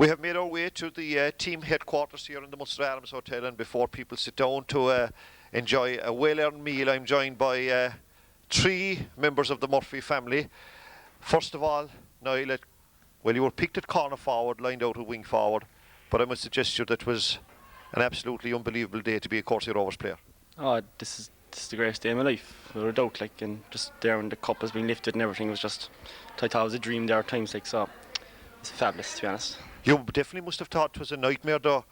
We have made our way to the team headquarters here in the Munster Arms Hotel, and before people sit down to enjoy a well-earned meal, I'm joined by three members of the Murphy family. First of all, Niall, well, you were picked at corner forward, lined out at wing forward, but I must suggest to you that it was an absolutely unbelievable day to be a Corsi Rovers player. Oh, this is the greatest day of my life, without a doubt. Like, and just there when the cup has been lifted and everything was just, I thought it was a dream there at times. Like, so it's fabulous, to be honest. You definitely must have thought it was a nightmare, though.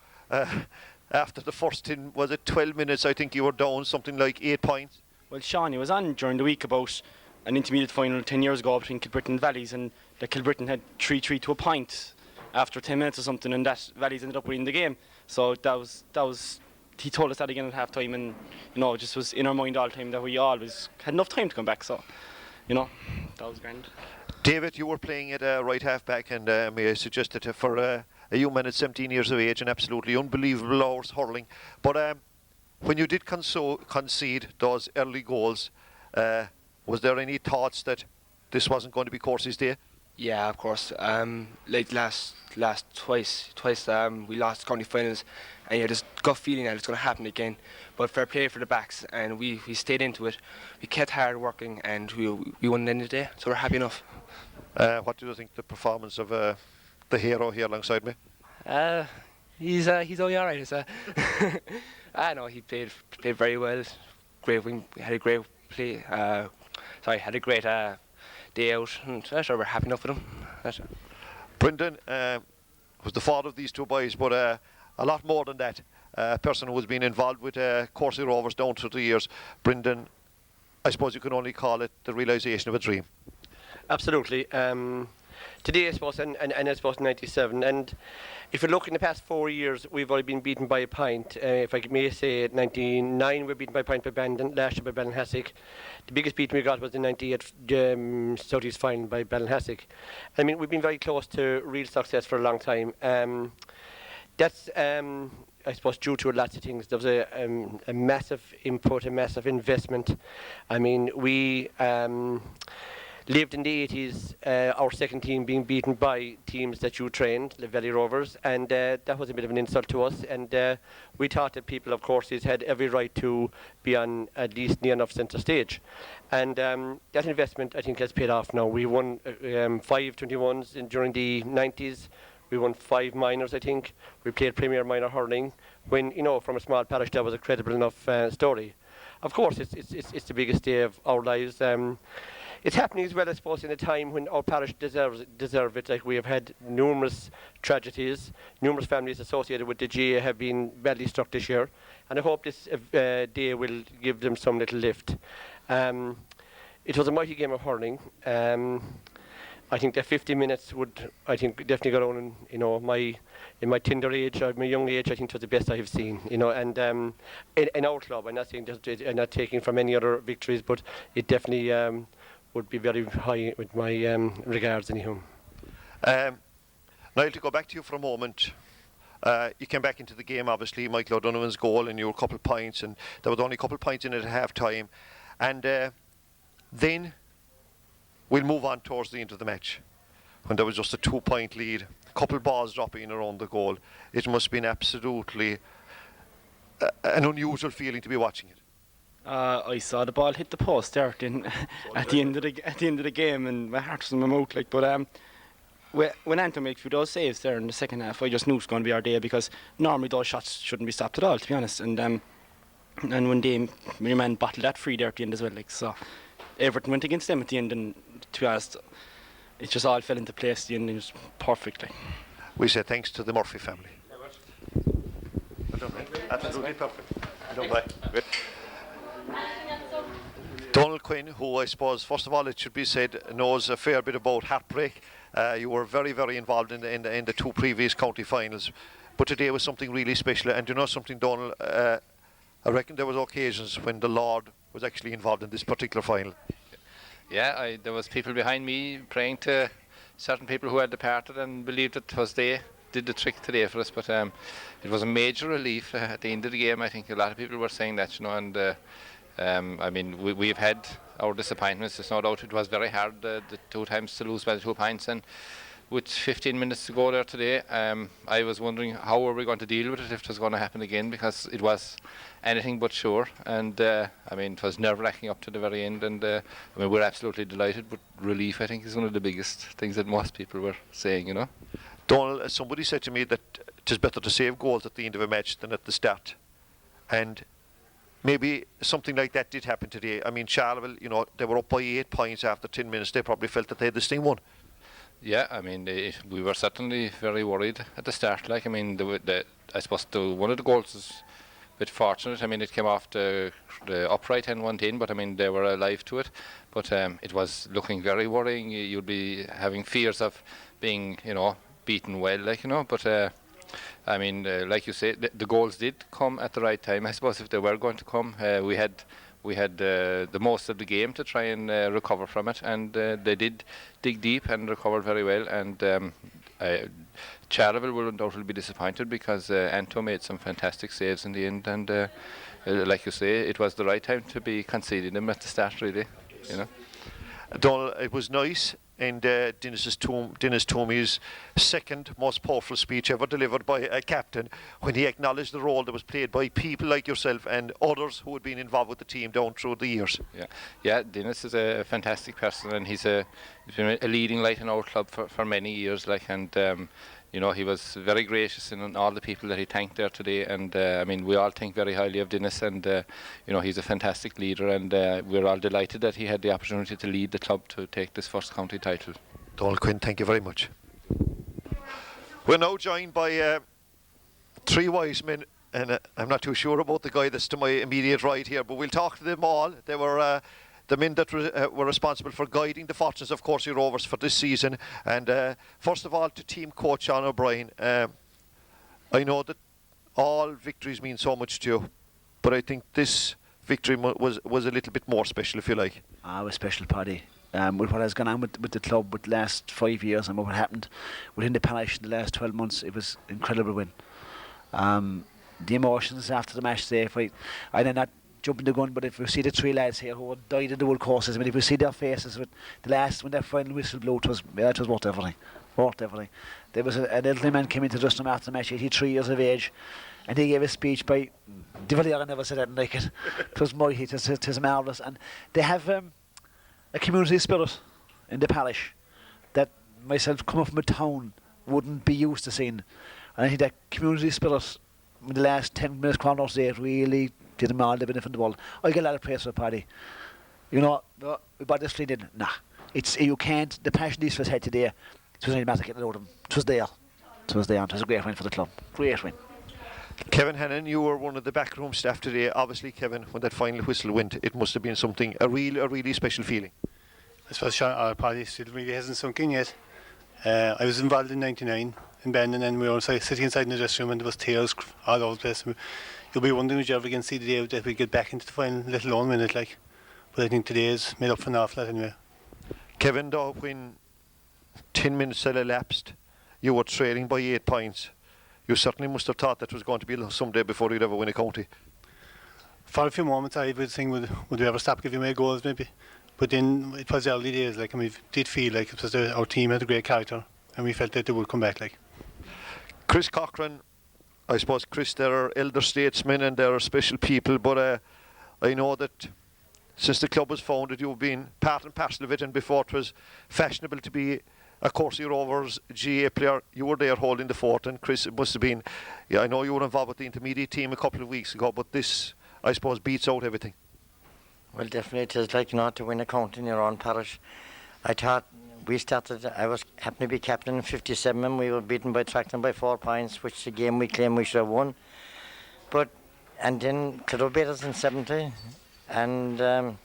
After the first 12 minutes, I think you were down something like 8 points. Well, Shawnee was on during the week about an intermediate final 10 years ago between Kilbrittain and Valleys, and the Kilbrittain had 3-3 to a point after 10 minutes or something, and that Valleys ended up winning the game. So that was he told us that again at half time, and it just was in our mind all the time that we always had enough time to come back. So that was grand. David, you were playing at right half back, and may I suggest that for a young man at 17 years of age, an absolutely unbelievable hours hurling. But when you did concede those early goals, was there any thoughts that this wasn't going to be Corsi's day? Yeah, of course. Like last twice we lost county finals, and you just gut feeling that it's going to happen again. But fair play for the backs, and we stayed into it. We kept hard working, and we won the end of the day, so we're happy enough. What do you think the performance of the hero here alongside me? He's only all right. I know he played very well. Great wing, had a great play. Had a great day out, and sure, we're happy enough with him. Brendan was the father of these two boys, but a lot more than that. A person who has been involved with Corsi Rovers down through the years. Brendan, I suppose you can only call it the realisation of a dream. Absolutely. Today, I suppose, and I suppose 97. And if you look in the past 4 years, we've only been beaten by a point. If I may say, 99, we were beaten by a point by Bandon, last year by Ballinhassig. The biggest beating we got was the 98 Southeast final by Ballinhassig. I mean, we've been very close to real success for a long time. That's, I suppose, due to lots of things. There was a massive input, a massive investment. I mean, we lived in the 80s, our second team being beaten by teams that you trained, the Valley Rovers, and that was a bit of an insult to us. And we thought that people, of course, had every right to be on at least near enough centre stage. And that investment, I think, has paid off now. We won 5 21s during the 90s. We won 5 minors, I think. We played Premier Minor Hurling. When, from a small parish, that was a credible enough story. Of course, it's the biggest day of our lives. It's happening as well, I suppose, in a time when our parish deserve it. Like, we have had numerous tragedies, numerous families associated with the GA have been badly struck this year, and I hope this day will give them some little lift. It was a mighty game of hurling. I think that 50 minutes would, definitely go down in my tender age, or my young age. I think it was the best I have seen, and in our club. I'm not saying I'm not taking from any other victories, but it definitely would be very high with my regards, anyhow. Niall, to go back to you for a moment, you came back into the game, obviously, Michael O'Donovan's goal, and you were a couple of points, and there was only a couple of points in it at half time. And then we'll move on towards the end of the match, when there was just a 2-point lead, a couple of balls dropping around the goal. It must have been absolutely an unusual feeling to be watching it. I saw the ball hit the post there at the end of the game, and my heart was in my mouth. Like, but when Anton makes those saves there in the second half, I just knew it was going to be our day, because normally those shots shouldn't be stopped at all, to be honest. And when your man bottled that free there at the end as well, like, so everything went against them at the end, and to be honest, it just all fell into place at the end. It was perfect. Like. We say thanks to the Murphy family. Absolutely perfect. Good. Donald Quinn, who I suppose, first of all, it should be said, knows a fair bit about heartbreak. You were very, very involved in the 2 previous county finals, but today was something really special. And you know something, Donald? I reckon there was occasions when the Lord was actually involved in this particular final. Yeah, there was people behind me praying to certain people who had departed and believed it was they did the trick today for us. But it was a major relief at the end of the game. I think a lot of people were saying that, and. I mean, we've had our disappointments. There's no doubt it was very hard the 2 times to lose by the 2 points, and with 15 minutes to go there today, I was wondering how were we going to deal with it if it was going to happen again, because it was anything but sure. And I mean, it was nerve-wracking up to the very end. And I mean, we're absolutely delighted, but relief, I think, is one of the biggest things that most people were saying, you know. Donald, somebody said to me that it is better to save goals at the end of a match than at the start. And maybe something like that did happen today. I mean, Charleville, you know, they were up by 8 points after 10 minutes. They probably felt that they had this thing won. Yeah, I mean, we were certainly very worried at the start. Like, I mean, I suppose one of the goals was a bit fortunate. I mean, it came off the upright and went in, but I mean, they were alive to it. But it was looking very worrying. You'd be having fears of being, you know, beaten well, like, you know. But I mean, like you say, the goals did come at the right time. I suppose if they were going to come, we had the most of the game to try and recover from it, and they did dig deep and recovered very well. And Charleville will undoubtedly be disappointed because Anto made some fantastic saves in the end, and like you say, it was the right time to be conceding them at the start, really, you know. Donald, it was nice, and Dennis Toomey's second most powerful speech ever delivered by a captain, when he acknowledged the role that was played by people like yourself and others who had been involved with the team down through the years. Yeah, Dennis is a fantastic person, and he's been a leading light in our club for many years, like, and you know, he was very gracious in all the people that he thanked there today, and I mean, we all think very highly of Dennis, and you know, he's a fantastic leader, and we're all delighted that he had the opportunity to lead the club to take this first county title. Donald Quinn, thank you very much. We're now joined by 3 wise men, and I'm not too sure about the guy that's to my immediate right here, but we'll talk to them all. They were the men that were responsible for guiding the fortunes of Corsi Rovers for this season. And first of all, to team coach Sean O'Brien, I know that all victories mean so much to you, but I think this victory was a little bit more special, if you like. It was special, Paddy. With what has gone on with the club with the last 5 years and what happened within the parish in the last 12 months, it was an incredible win. The emotions after the match today, I did not jumping the gun, but if we see the 3 lads here who had died in the wood courses, I mean, if we see their faces with the last, when that final whistle blew, it was worth everything. Worth everything. There was an elderly man came into Dustin after the match, 83 years of age, and he gave a speech by De Valera, never said anything like it. It was mighty, it was marvellous. And they have a community spirit in the parish that myself, coming from a town, wouldn't be used to seeing. And I think that community spirit in the last 10 minutes, quarter today, really did them all the benefit of the ball. I get a lot of praise for the party. You know, we bought this fleet in. Nah. You can't, the passion these fellas had today, it was only a matter of getting it out of them. It was there. It was a great win for the club. Great win. Kevin Hannon, you were one of the backroom staff today. Obviously, Kevin, when that final whistle went, it must have been something, a really special feeling. I suppose Sean, Paddy still really hasn't sunk in yet. I was involved in '99 in Bandon, and we were sitting inside in the dressing room, and there was tears all over the place. You'll be wondering, would you ever again see the day that we get back into the final, let alone win it, like. But I think today is made up for an awful lot anyway. Kevin, though, when 10 minutes had elapsed, you were trailing by 8 points. You certainly must have thought that was going to be someday before you'd ever win a county. For a few moments, I would think, would we ever stop giving away goals, maybe? But then it was the early days, like, and we did feel like it was our team had a great character, and we felt that they would come back, like. Chris Cochran, I suppose, Chris, there are elder statesmen and there are special people, but I know that since the club was founded, you've been part and parcel of it, and before it was fashionable to be a Corsi Rovers GA player, you were there holding the fort, and Chris, it must have been, yeah, I know you were involved with the intermediate team a couple of weeks ago, but this, I suppose, beats out everything. Well, definitely it is like not to win a county in your own parish. I thought I was happened to be captain in 57 and we were beaten by Tracton by 4 points, which the game we claim we should have won. And then Clitheroe beat us in 70, and the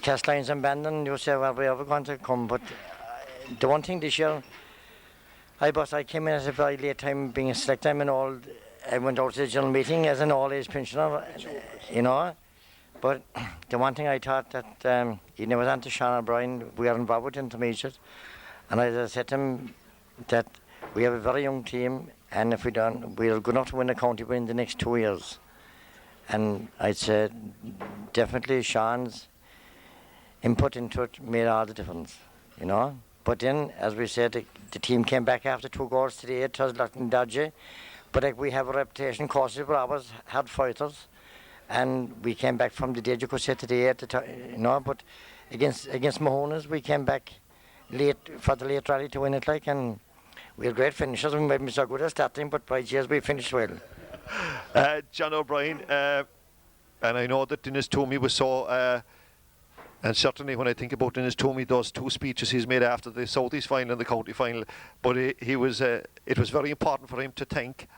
Cast Lions and Bandon, you say, well, we ever going to come, but the one thing this year, I came in at a very late time, being a select time and all. I went out to the general meeting as an all-age pensioner, you know. But the one thing I thought that he never went on to Sean O'Brien, we are involved with intermediate, and I said to him that we have a very young team, and if we don't, we're good enough to win the county within the next 2 years. And I'd say definitely Sean's input into it made all the difference, you know. But then, as we said, the team came back after 2 goals today. It was looking dodgy. But we have a reputation, courses, we always had fighters. And we came back from the dead, you could say, today at the time, but against Mahonas, we came back late for the late rally to win it, and we had great finishers. We might be so good at starting, but by cheers, we finished well. John O'Brien, and I know that Dennis Toomey was so, and certainly when I think about Dennis Toomey, those 2 speeches he's made after the Southeast final and the county final, but it was very important for him to thank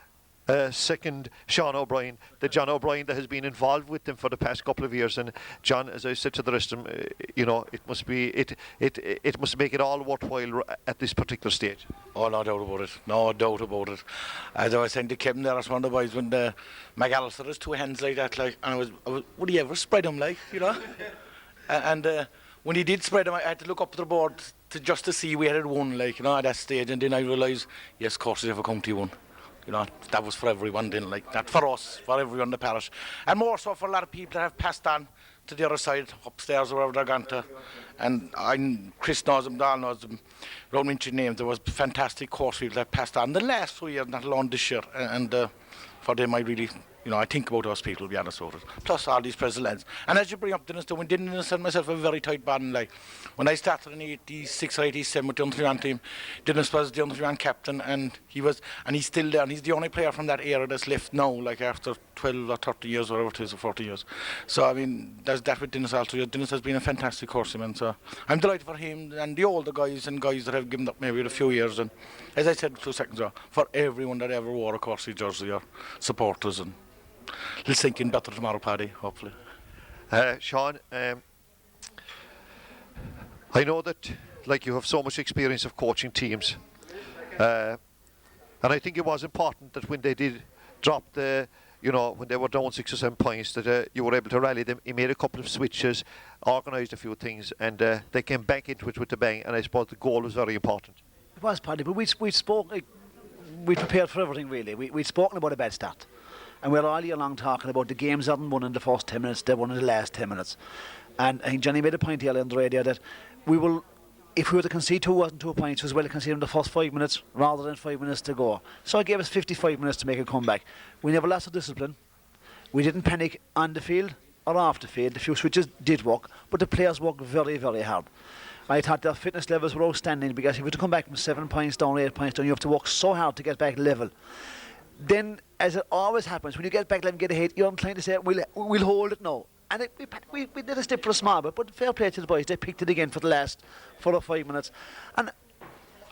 second Sean O'Brien, the John O'Brien that has been involved with them for the past couple of years. And John, as I said to the rest of them, it must make it all worthwhile at this particular stage. Oh, no doubt about it. No doubt about it. As I was saying to Kevin there, as one of the boys, when the McAllister has 2 hands like that, and I was, would he ever spread them, and when he did spread them, I had to look up the board just to see we had won, at that stage, and then I realised, yes, of course, we have a county won. That was for everyone then, that for us, for everyone in the parish. And more so for a lot of people that have passed on to the other side, upstairs or wherever they're gone to. And Chris knows them, Dahl knows them, don't mention names. There was fantastic course people that passed on the last 2 years, not alone this year. And for them, I really, I think about those people, to be honest with it. Plus all these presidents. And as you bring up Dennis, when Dennis and myself a very tight bond, when I started in 86 or 87 with the under-21 team, Dennis was the under-21 captain, and he's still there, and he's the only player from that era that's left now, after 12 or 30 years, whatever it is, or 40 years. So, there's that with Dennis also. Dennis has been a fantastic horseman, so I'm delighted for him and the older guys and guys that have given up maybe a few years, and as I said 2 seconds ago, for everyone that ever wore a Corsi jersey or supporters, and we'll sink in better tomorrow, Paddy, hopefully. Sean, I know that you have so much experience of coaching teams, and I think it was important that when they did drop when they were down 6 or 7 points, that you were able to rally them. He made a couple of switches, organised a few things, and they came back into it with a bang, and I suppose the goal was very important. It was, Paddy, but we spoke, we prepared for everything really. We'd spoken about a bad start. And we're all year long talking about the games hadn't won in the first 10 minutes, they won in the last 10 minutes. And I think Johnny made a point earlier on the radio that if we were to concede 2 points, it was well to concede in the first 5 minutes rather than 5 minutes to go. So it gave us 55 minutes to make a comeback. We never lost our discipline. We didn't panic on the field or off the field. The few switches did work, but the players worked very, very hard. I thought their fitness levels were outstanding, because if you were to come back from 7 points down, 8 points down, you have to work so hard to get back level. Then, as it always happens, when you get back level and get ahead, you're inclined to say, we'll hold it now. And we did a step for a small bit, but fair play to the boys. They picked it again for the last 4 or 5 minutes. And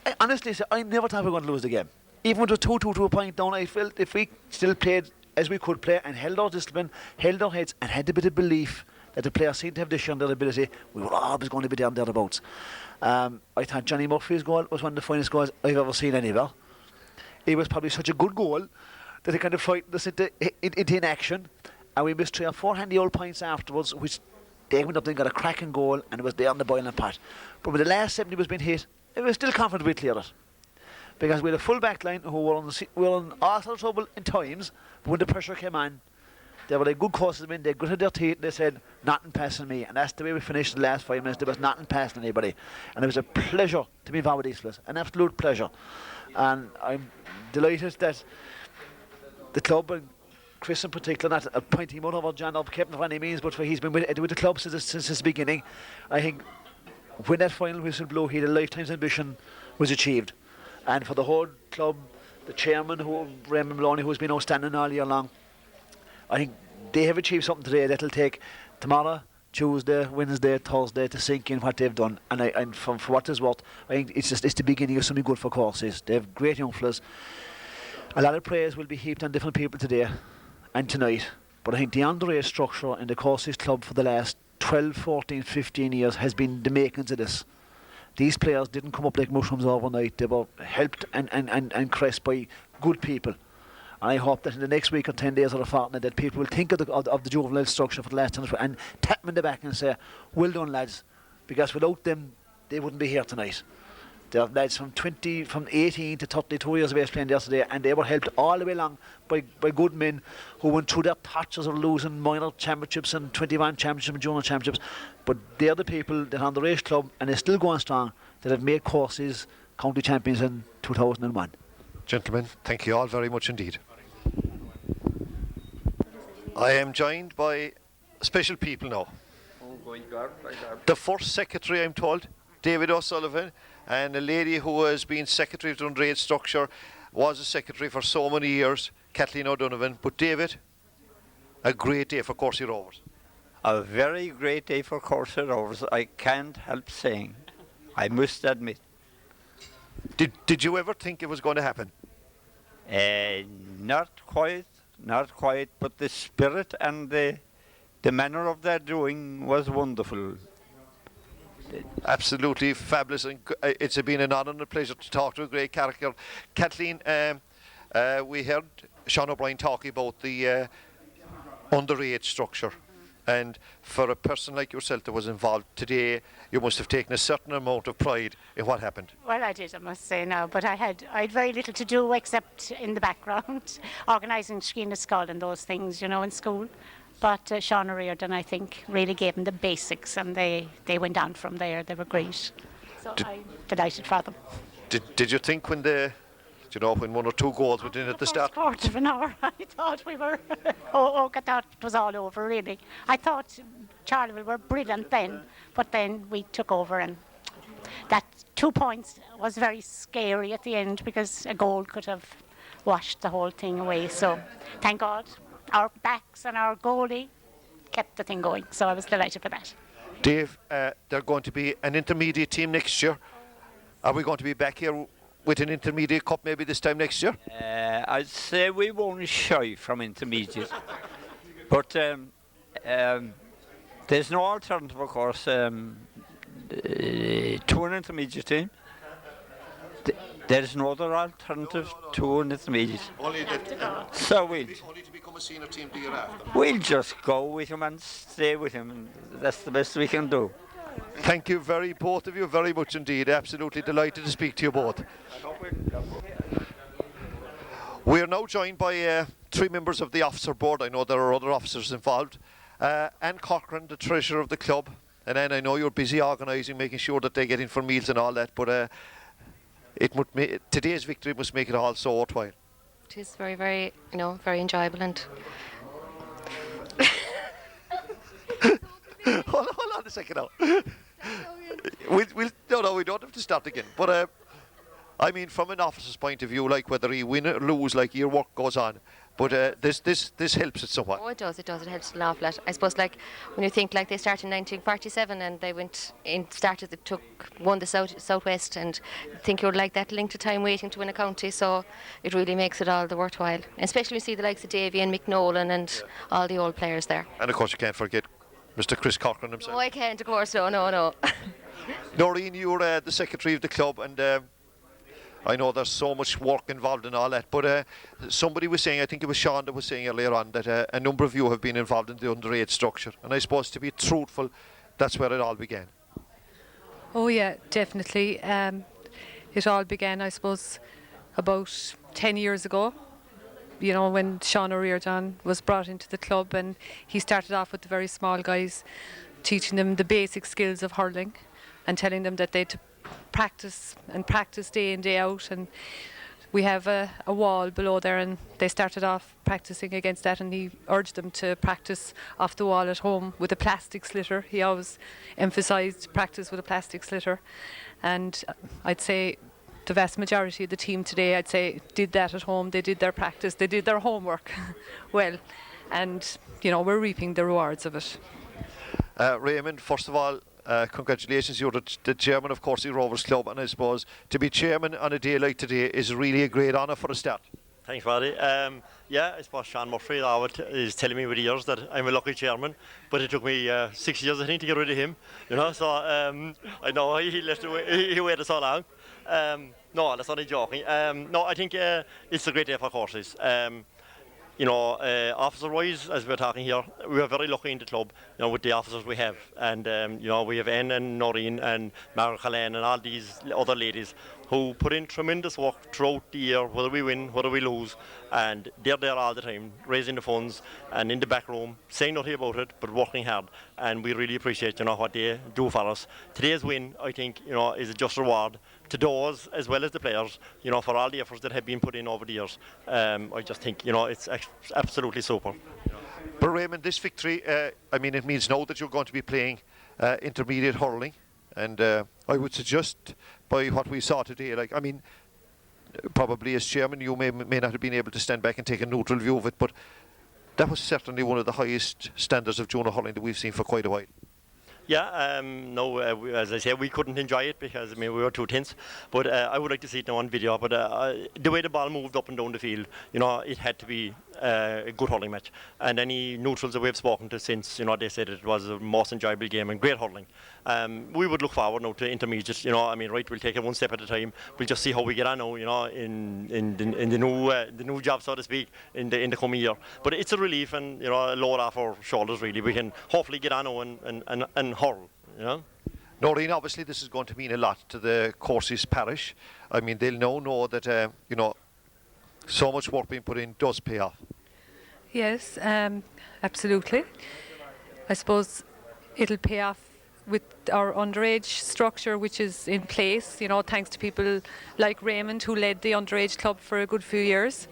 I honestly say, I never thought we were going to lose the game. Even when it was 2-2 to a point down, I felt if we still played as we could play and held our discipline, held our heads, and had a bit of belief that the players seemed to have this year and their ability, we were always going to be down thereabouts. I thought Johnny Murphy's goal was one of the finest goals I've ever seen anywhere. It was probably such a good goal that it kind of frightened us into inaction, and we missed 3 or 4 handy old points afterwards, which they went up there and got a cracking goal, and it was there on the boiling pot. But when the last 70 was being hit, it was still confident we'd clear it, because we had a full back line who were in all sort of trouble in times, but when the pressure came on, they were like good courses men, they gritted their teeth and they said, nothing passing me. And that's the way we finished the last 5 minutes. There was nothing passing anybody. And it was a pleasure to be involved with these fellas, an absolute pleasure. And I'm delighted that the club, and Chris in particular, not pointing him out over John or Kevin for any means, but he's been with the club since the beginning. I think when that final whistle blew, he had a lifetime's ambition was achieved. And for the whole club, the chairman, Raymond Maloney, who's been outstanding all year long, I think they have achieved something today that'll take tomorrow, Tuesday, Wednesday, Thursday to sink in what they've done. And for what it's worth, I think it's the beginning of something good for courses. They have great young fellas. A lot of praise will be heaped on different people today and tonight. But I think the underage structure in the courses club for the last 12, 14, 15 years has been the makings of this. These players didn't come up like mushrooms overnight. They were helped and caressed by good people. And I hope that in the next week or 10 days or a fortnight that people will think of the juvenile structure for the last 10 and tap them in the back and say, well done lads, because without them they wouldn't be here tonight. There are lads from 18 to 32 years of age playing there today, and they were helped all the way along by good men who went through their tortures of losing minor championships and 21 championships and junior championships. But they're the people that are on the race club and they're still going strong, that have made courses county champions in 2001. Gentlemen, thank you all very much indeed. I am joined by special people now. The first secretary, I'm told, David O'Sullivan, and a lady who has been secretary of the underage structure, was a secretary for so many years, Kathleen O'Donovan. But David, a great day for Courcey Rovers. A very great day for Courcey Rovers, I can't help saying. I must admit. Did you ever think it was going to happen? Not quite, but the spirit and the manner of their doing was wonderful. Absolutely fabulous, and it's been an honour and a pleasure to talk to a great character. Kathleen, we heard Sean O'Brien talking about the underage structure, and for a person like yourself that was involved today, you must have taken a certain amount of pride in what happened. Well, I did, I must say now, but I had very little to do except in the background, organising Skeena Skull and those things, you know, in school. But Sean O'Riordan, I think, really gave them the basics, and they went on from there. They were great. So I'm delighted for them. Did you think when when one or two goals went in at the start? Quarter of an hour, I thought we were, I thought it was all over, really. I thought Charleville were brilliant then, but then we took over, and that 2 points was very scary at the end because a goal could have washed the whole thing away. So thank God our backs and our goalie kept the thing going. So I was delighted for that. Dave, they're going to be an intermediate team next year. Are we going to be back here with an intermediate cup maybe this time next year? I'd say we won't shy from intermediate. But there's no alternative, of course, to an intermediate team. There's no other alternative to an intermediate. So only to become a senior team the year after. we'll just go with him and stay with him. And that's the best we can do. Thank you both of you very much indeed. Absolutely delighted to speak to you both. We are now joined by 3 members of the officer board. I know there are other officers involved. Anne Cochran, the treasurer of the club. And Anne, I know you're busy organising, making sure that they get in for meals and all that, but today's victory must make it all so worthwhile. It is very, very, very enjoyable, and hold on a second now. No, we don't have to start again. But I mean, from an officer's point of view, like whether he win or lose, like your work goes on. But this helps it somewhat. oh, it does. It helps an awful lot. I suppose, like when you think, like they started in 1947 and they won the Southwest, and think you're like that length of time waiting to win a county. So it really makes it all the worthwhile. And especially when you see the likes of Davy and Mick Nolan and all the old players there. And of course, you can't forget Mr. Chris Cochran himself. Oh, I can't, of course. No. Noreen, you're the secretary of the club, and I know there's so much work involved in all that, but somebody was saying, I think it was Sean that was saying earlier on, that a number of you have been involved in the underage structure, and I suppose, to be truthful, that's where it all began. Oh yeah, definitely. It all began, I suppose, about 10 years ago, you know, when Sean O'Riordan was brought into the club, and he started off with the very small guys, teaching them the basic skills of hurling and telling them that they'd practice day in, day out. And we have a wall below there, and they started off practicing against that, and he urged them to practice off the wall at home with a plastic slitter. He always emphasised practice with a plastic slitter, and I'd say the vast majority of the team today, I'd say, did that at home. They did their practice, they did their homework well, and you know, we're reaping the rewards of it. Raymond, first of all, congratulations, you're the chairman of Courcey Rovers Club, and I suppose to be chairman on a day like today is really a great honour for a start. Thanks, Paddy. Yeah, I suppose Sean Murphy is telling me over the years that I'm a lucky chairman, but it took me 6 years, I think, to get rid of him. You know, so I know he waited so long. No, that's not a joking. No, I think it's a great day for Courcey's. You know, officer-wise, as we're talking here, we are very lucky in the club, you know, with the officers we have. And, you know, we have Anne and Noreen and Margaret Callan and all these other ladies who put in tremendous work throughout the year, whether we win, whether we lose, and they're there all the time, raising the funds and in the back room, saying nothing about it, but working hard. And we really appreciate, what they do for us. Today's win, I think, is a just reward to those as well as the players, for all the efforts that have been put in over the years. I just think, it's absolutely super. But Raymond, this victory, it means now that you're going to be playing intermediate hurling, and I would suggest by what we saw today, probably as chairman you may not have been able to stand back and take a neutral view of it, but that was certainly one of the highest standards of junior hurling that we've seen for quite a while. Yeah, as I say, we couldn't enjoy it because we were too tense. But I would like to see it now on video. But the way the ball moved up and down the field, it had to be a good hurling match. And any neutrals that we've spoken to since, they said it was the most enjoyable game and great hurling. We would look forward now to intermediates. Right, we'll take it one step at a time. We'll just see how we get on now, in the new job, so to speak, in the coming year. But it's a relief and a load off our shoulders. Really, we can hopefully get on now and hurl. Noreen, obviously this is going to mean a lot to the Courses parish. They'll now know that so much work being put in does pay off. Yes, absolutely. I suppose it'll pay off with our underage structure, which is in place, thanks to people like Raymond, who led the underage club for a good few years,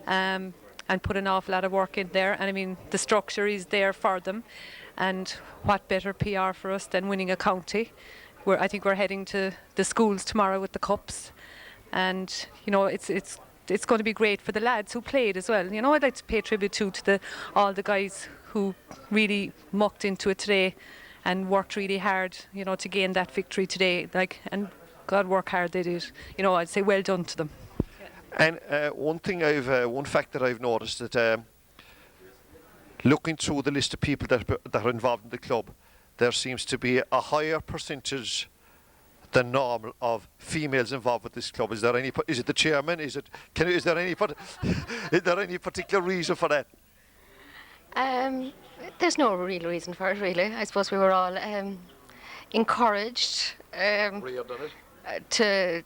and put an awful lot of work in there. And the structure is there for them. And what better PR for us than winning a county? I think we're heading to the schools tomorrow with the cups, and it's going to be great for the lads who played as well. I'd like to pay tribute to all the guys who really mucked into it today and worked really hard, to gain that victory today. And God, work hard they did. I'd say well done to them. And one fact that I've noticed that looking through the list of people that are involved in the club, there seems to be a higher percentage than normal of females involved with this club. Is it the chairman? Is there any particular reason for that? There's no real reason for it, really. I suppose we were all encouraged to,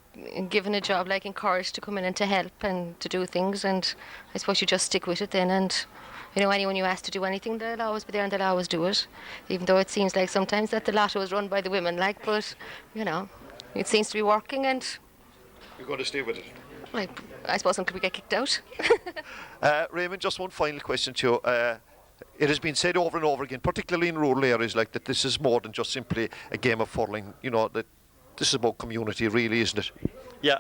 given a job, encouraged to come in and to help and to do things, and I suppose you just stick with it then. And anyone you ask to do anything, they'll always be there and they'll always do it, even though it seems like sometimes that the lotto is run by the women, but it seems to be working, and you're going to stay with it. I suppose until we get kicked out. Raymond, just one final question to you. It has been said over and over again, particularly in rural areas, that this is more than just simply a game of hurling. That this is about community, really, isn't it? Yeah.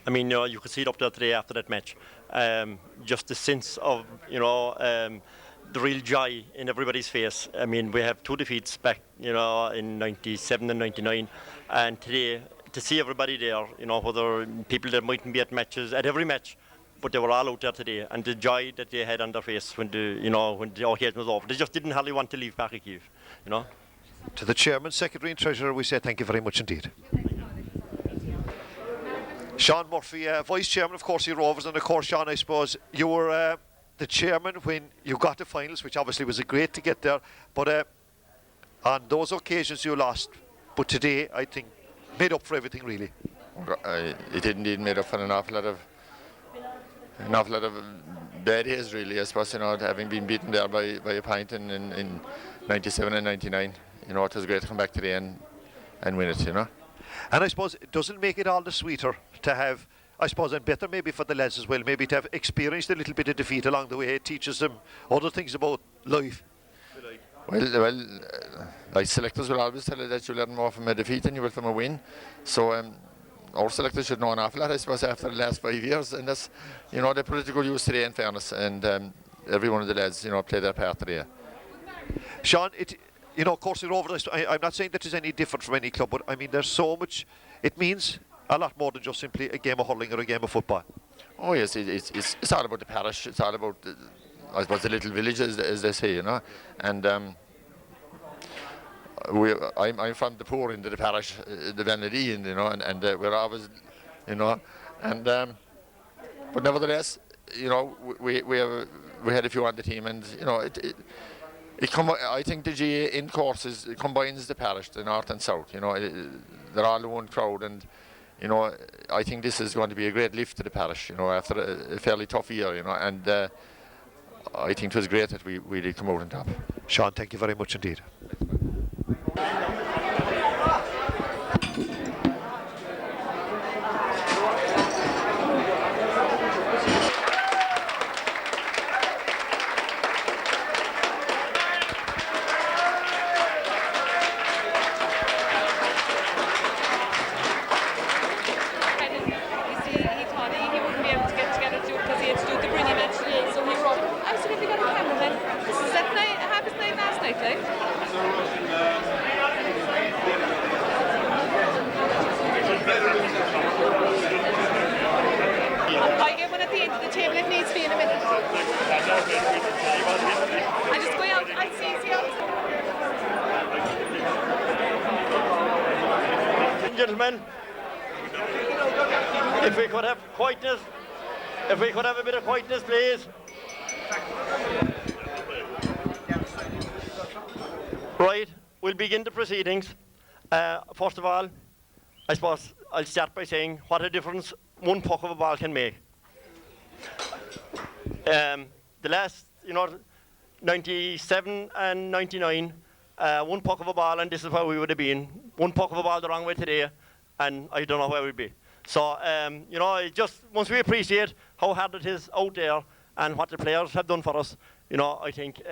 You could see it up there today after that match. Just the sense of, the real joy in everybody's face. We have 2 defeats back, in 97 and 99. And today, to see everybody there, whether people that mightn't be at every match, but they were all out there today. And the joy that they had on their face when the occasion was over. They just didn't hardly want to leave Barrakeev, To the chairman, secretary and treasurer, we say thank you very much indeed. Sean Murphy, vice chairman of Courcey Rovers, and of course, Sean, I suppose you were the chairman when you got the finals, which obviously was great to get there. But on those occasions you lost, but today I think made up for everything, really. It indeed made up for an awful lot of bad days, really. I suppose having been beaten there by a point in 97 and 99, it was great to come back today and win it, And I suppose it doesn't make it all the sweeter to have, I suppose, and better maybe for the lads as well, maybe to have experienced a little bit of defeat along the way. It teaches them other things about life. Well, selectors will always tell you that you learn more from a defeat than you will from a win. So our selectors should know an awful lot, I suppose, after the last 5 years. And that's, they put it to good use today, in fairness. And every one of the lads, play their part today. Sean, Courcey Rovers, I'm not saying that is any different from any club, but there's so much. It means a lot more than just simply a game of hurling or a game of football. Oh yes, it's all about the parish. It's all about, I suppose, the little village, as they say, And I'm from the poor end of the parish, the Vanity, and we're always, but nevertheless, we had a few on the team, and I think the GA in Courses combines the parish, the north and south. They're all one crowd, and you know, I think this is going to be a great lift to the parish, you know, after a fairly tough year, you know, and I think it was great that we did come out on top. Sean, thank you very much indeed. I get one at the end of the table if needs be in a minute. I just go out, I'll see you. Gentlemen, if we could have quietness, if we could have a bit of quietness, please. Right, we'll begin the proceedings. First of all, I suppose I'll start by saying what a difference one puck of a ball can make. The last, 97 and 99, one puck of a ball and this is where we would have been. One puck of a ball the wrong way today and I don't know where we'd be. So, just once we appreciate how hard it is out there and what the players have done for us, I think,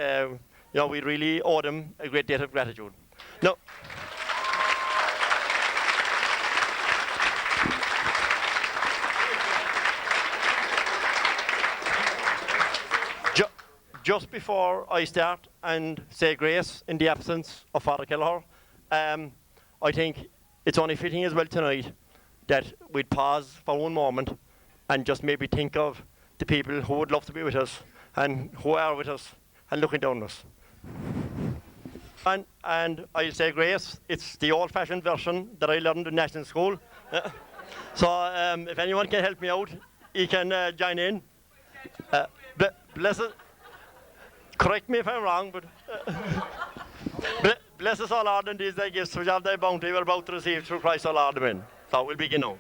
we really owe them a great debt of gratitude. No. Just before I start and say grace in the absence of Father Kelleher, I think it's only fitting as well tonight that we'd pause for one moment and just maybe think of the people who would love to be with us and who are with us and looking down on us. And I'll say grace, it's the old-fashioned version that I learned in national school. So if anyone can help me out, he can join in. Blessed. Correct me if I'm wrong, but bless us, O Lord, and these thy gifts, which of thy bounty we're about to receive through Christ our Lord. Amen. So we'll begin now.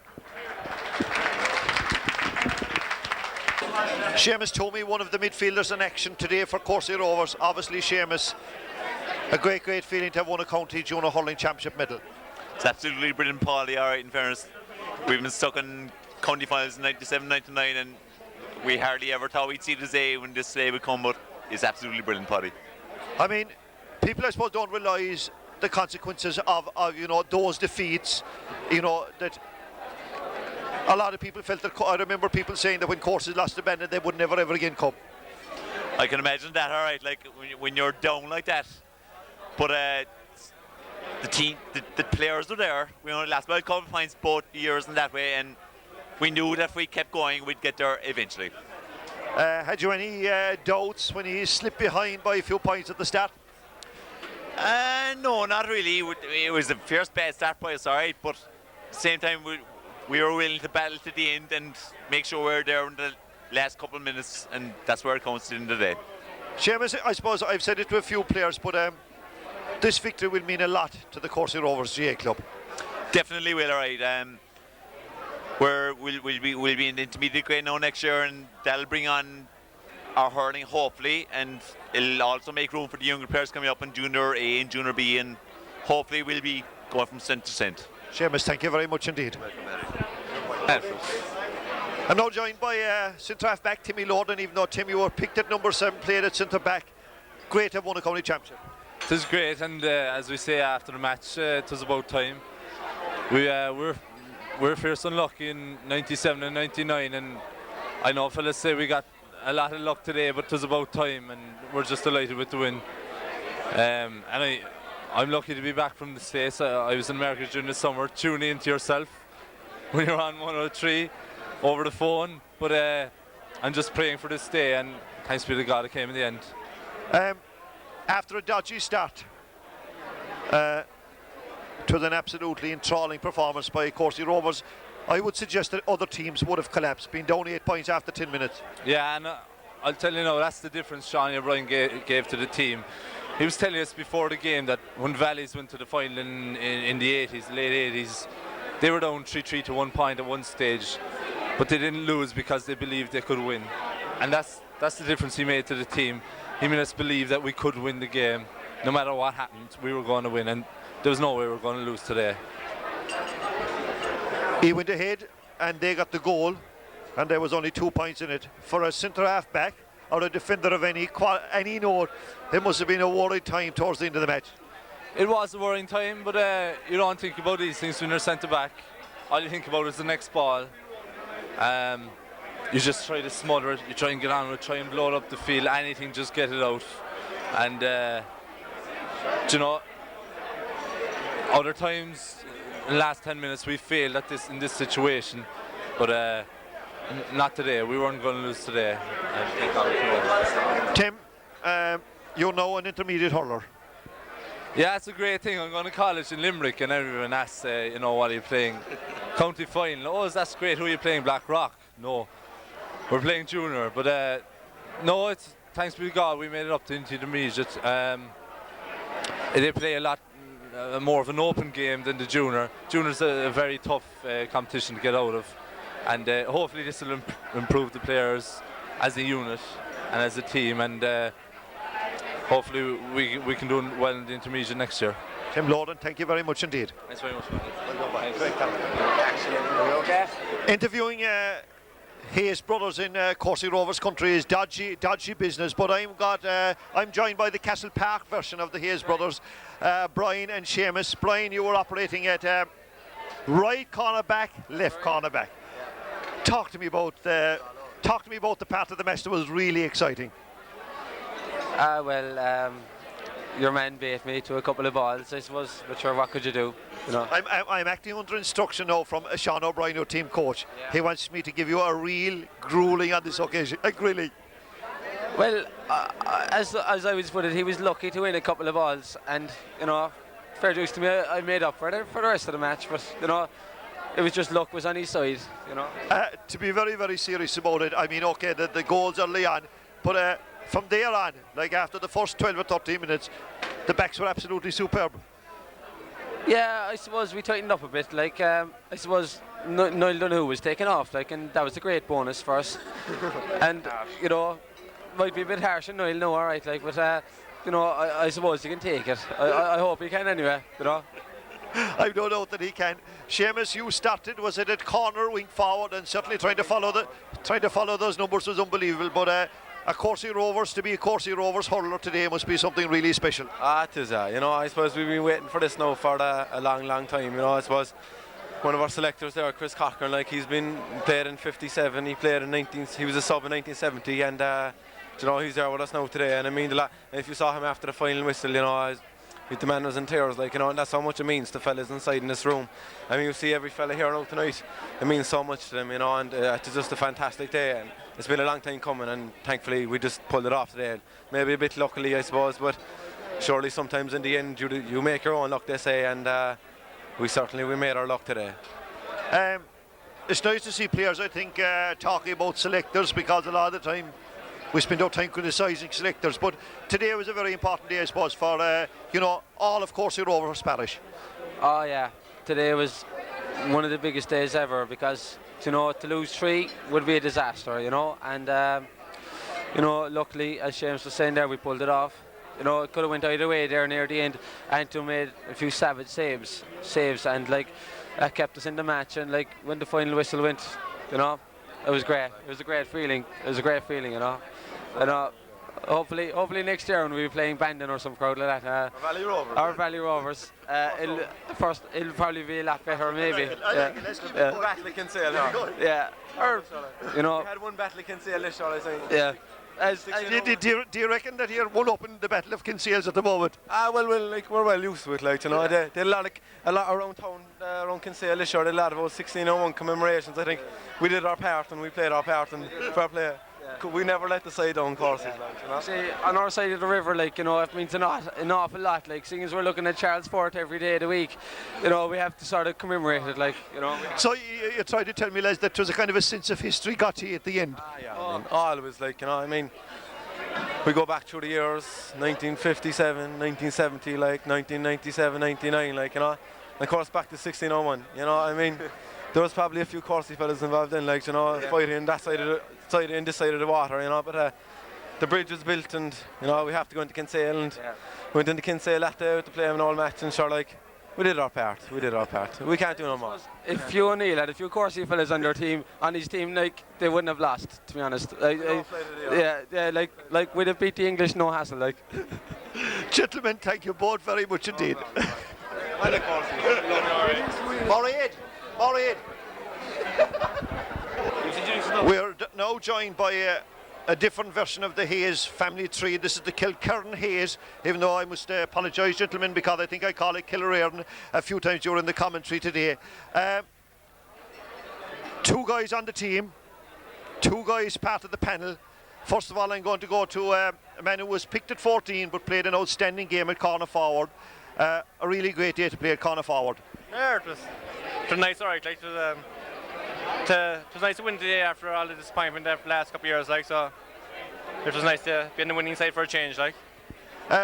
Seamus Tomey, one of the midfielders in action today for Courcey Rovers. Obviously, Seamus, a great feeling to have won a county junior hurling championship medal. It's absolutely brilliant, Paulie. All right, in fairness, we've been stuck in county finals in 97, 99, and we hardly ever thought we'd see this day when this day would come, but it's absolutely brilliant, Paddy. I mean, people I suppose don't realise the consequences of those defeats, that a lot of people felt that, I remember people saying that when Courses lost to Bandon they would never ever again come. I can imagine that, all right, like when you're down like that, but the team, the players were there. We only lost by a couple of points both years in that way, and we knew that if we kept going we'd get there eventually. Had you any doubts when he slipped behind by a few points at the start? No, not really. It was a fierce bad start by us, all right, but at the same time we were willing to battle to the end and make sure we were there in the last couple of minutes, and that's where it comes to the end of the day. Seamus, I suppose I've said it to a few players, but this victory will mean a lot to the Courcey Rovers GA club. Definitely will, all right. We'll be in the intermediate grade now next year, and that'll bring on our hurling hopefully, and it'll also make room for the younger players coming up in Junior A and Junior B, and hopefully we'll be going from centre to centre. Seamus, thank you very much indeed. I'm now joined by centre half back Timmy Lorden. Even though Tim, you were picked at number 7, played at centre back, great to have won a county championship. It was great, and as we say after the match, it was about time. We're fierce unlucky in 97 and 99, and I know fellas say we got a lot of luck today, but it was about time, and we're just delighted with the win. And I'm lucky to be back from the States. I was in America during the summer, tuning into yourself when you're on 103 over the phone, but I'm just praying for this day, and thanks be to God it came in the end. After a dodgy start, it was an absolutely enthralling performance by Courcey Rovers. I would suggest that other teams would have collapsed, being down 8 points after 10 minutes. Yeah, and I'll tell you now, that's the difference Sean O'Brien gave to the team. He was telling us before the game that when Valleys went to the final in the 80s, late 80s, they were down 3-3 to 1 point at one stage, but they didn't lose because they believed they could win. And that's the difference he made to the team. He made us believe that we could win the game. No matter what happened, we were going to win, and there was no way we were going to lose today. He went ahead and they got the goal, and there was only 2 points in it. For a centre-half back or a defender of any note, it must have been a worried time towards the end of the match. It was a worrying time, but you don't think about these things when you're centre-back. All you think about is the next ball. You just try to smother it, you try and get on with it, try and blow it up the field, anything, just get it out. And, you know, other times, in the last 10 minutes, we failed in this situation, but not today. We weren't going to lose today. Tim, you're now an intermediate hurler. Yeah, it's a great thing. I'm going to college in Limerick, and everyone asks, you know, what are you playing? County final. Oh, that's great. Who are you playing? Blackrock? No. We're playing junior, but no, it's thanks be to God we made it up to intermediate. They play a lot more of an open game than the junior. Junior's a very tough competition to get out of, and hopefully this will improve the players as a unit and as a team, and hopefully we can do well in the intermediate next year. Tim Lawden, thank you very much indeed. Thanks very much. Interviewing Hayes brothers in Courcey Rovers country is dodgy business, but I'm joined by the Castle Park version of the Hayes brothers, Brian and Seamus. Brian, you were operating at right corner back, left corner back. Talk to me about the part of the match that was really exciting. Your man beat me to a couple of balls, I suppose, but sure, what could you do? You know. I'm acting under instruction now from Sean O'Brien, your team coach. Yeah. He wants me to give you a real grueling on this occasion, a grilling. Well, as I was put it, he was lucky to win a couple of balls, and you know, fair dues to me, I made up for the rest of the match, but you know, it was just luck was on his side, you know. To be very, very serious about it, I mean, okay, the goals are Leon, but from there on, like after the first 12 or 13 minutes, the backs were absolutely superb. Yeah, I suppose we tightened up a bit. Like, I suppose Niall Donoghue was taken off, like, and that was a great bonus for us. And you know, might be a bit harsh on Niall, no, all right, like, but you know, I suppose he can take it. I hope he can anyway, you know. I've no doubt that he can. Seamus, you started, was it at corner, wing forward, and certainly trying to follow those numbers was unbelievable. But a Courcey Rovers, to be a Courcey Rovers hurler today must be something really special. It is, you know, I suppose we've been waiting for this now for a long time, you know. I suppose one of our selectors there, Chris Cochran, like, he's been played in 57, he played in he was a sub in 1970, and you know, he's there with us now today, and I mean, if you saw him after the final whistle, you know, the man was in tears, like, you know, and that's how much it means to fellas inside in this room. I mean, you see every fella here now tonight, it means so much to them, you know, and it's just a fantastic day, and it's been a long time coming, and thankfully we just pulled it off today. Maybe a bit luckily, I suppose, but surely sometimes in the end you make your own luck, they say, and we made our luck today. It's nice to see players, I think, talking about selectors, because a lot of the time we spend our time criticising selectors, but today was a very important day, I suppose, for you know, all of Courcey Rovers parish. Oh yeah, today was one of the biggest days ever, because you know, to lose 3 would be a disaster, you know, and you know, luckily, as James was saying there, we pulled it off. You know, it could have went either way there near the end. Anto made a few savage saves, and like that kept us in the match. And like when the final whistle went, you know, it was great. It was a great feeling. It was a great feeling, you know. And hopefully next year when we'll be playing Bandon or some crowd like that, our Valley Rovers, it'll probably be a lot better, maybe. Let's keep it Battle Kinsale. Yeah. Or, you know. We had one Battle Kinsale this year, I think. Yeah. Do you reckon that you're one up in the Battle of Kinsales at the moment? Well, like, we're well used to it, like, you know. They had a lot around town, around Kinsale this year. They had a lot of 1601 commemorations. I think we did our part and we played our part, and fair play. We never let the side down courses, like, you know. See, on our side of the river, like, you know, it means an awful lot. Like, seeing as we're looking at Charles Fort every day of the week, you know, we have to sort of commemorate it, like, you know. So you tried to tell me, Les, that there was a kind of a sense of history got to you at the end. Yeah, I mean, always, like, you know, I mean, we go back through the years, 1957, 1970, like, 1997, 99, like, you know. and of course back to 1601. You know, I mean, there was probably a few Corsi fellas involved in, like, you know, fighting in that side of this side of the water, you know. But the bridge was built, and you know we have to go into Kinsale, and we went into Kinsale that day to play an all match, and sure, like, we did our part. We can't do no more. If Hugh O'Neill had a few Corsi fellas on his team, like, they wouldn't have lost, to be honest. Like we'd have beat the English, no hassle, like. Gentlemen, thank you both very much indeed. Maureen. We're now joined by a different version of the Hayes family tree. This is the Kilkerran Hayes, even though I must apologise, gentlemen, because I think I call it Kilrearn a few times during the commentary today. Two guys on the team, two guys part of the panel. First of all, I'm going to go to a man who was picked at 14 but played an outstanding game at corner forward. A really great day to play at corner forward. Yeah, it was nice, alright. Like, it was nice to win today after all the disappointment after the last couple of years, like, so it was nice to be on the winning side for a change, like.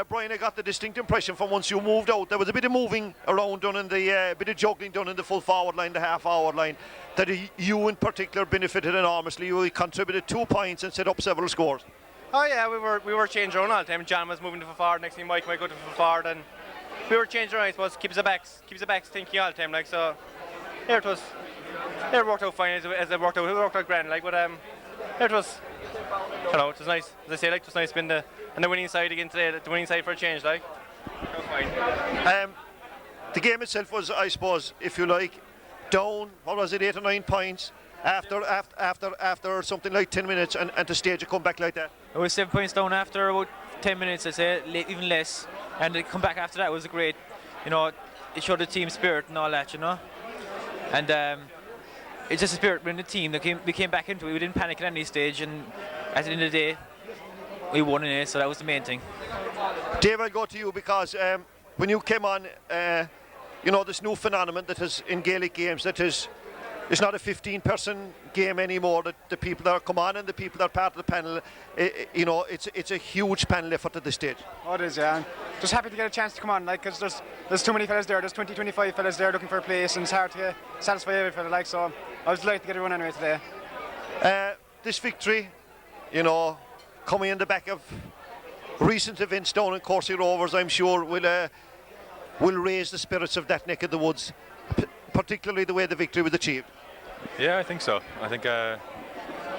Brian, I got the distinct impression from once you moved out, there was a bit of moving around done in the bit of juggling done in the full forward line, the half forward line, that you in particular benefited enormously. You contributed 2 points and set up several scores. Oh yeah, we were changing around all the time. John was moving to full forward, next thing Mike might go to full forward, and we were changing around, I suppose, keeps the backs thinking all the time, like, so yeah, it worked out fine as it worked out grand, like, but it was, you know, it was nice, as I say, like, it was nice being on the winning side again today, the winning side for a change, like. It was fine. The game itself was, I suppose, if you like, down, what was it, 8 or 9 points after something like 10 minutes, and to stage a comeback like that. It was 7 points down after about 10 minutes, I'd say, even less, and to come back after that was a great, you know, it showed the team spirit and all that, you know, and it's just a spirit within the team that we came back into it. We didn't panic at any stage, and at the end of the day, we won in it, so that was the main thing. Dave, I'll go to you because when you came on, you know, this new phenomenon that is in Gaelic games, that is, it's not a 15-person game anymore. That the people that come on and the people that are part of the panel, you know, it's a huge panel effort at this stage. Oh, it is, yeah. I'm just happy to get a chance to come on, like, because there's too many fellas there. There's 20, 25 fellas there looking for a place, and it's hard to satisfy every fella, like, so I was delighted to get everyone anyway today. This victory, you know, coming in the back of recent events down in Corsi Rovers, I'm sure will raise the spirits of that neck of the woods, particularly the way the victory was achieved. Yeah, I think so. I think it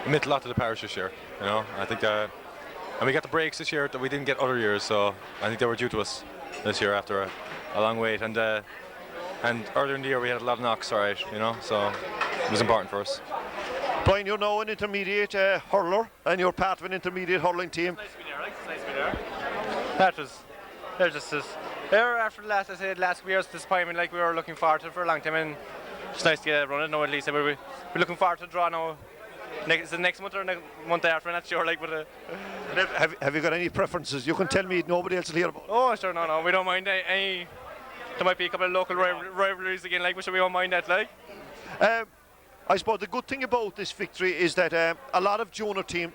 meant a lot to the parish this year. You know, I think, and we got the breaks this year that we didn't get other years, so I think they were due to us this year after a long wait. And earlier in the year we had a lot of knocks, all right, you know, so it was important for us. Brian, you're now an intermediate hurler, and you're part of an intermediate hurling team. Nice to be there, right? It's nice to be there. That was, they're just as, there after the last couple years disappointment, like we were looking forward to it for a long time, and it's nice to get it running now at least. We're looking forward to the draw now. Is it next month or next month after? I'm not sure. Like, but have you got any preferences? You can tell me. Nobody else will hear about. Oh, sure, no, we don't mind any. There might be a couple of local rivalries again, like, but we won't mind that, like. I suppose the good thing about this victory is that a lot of junior team.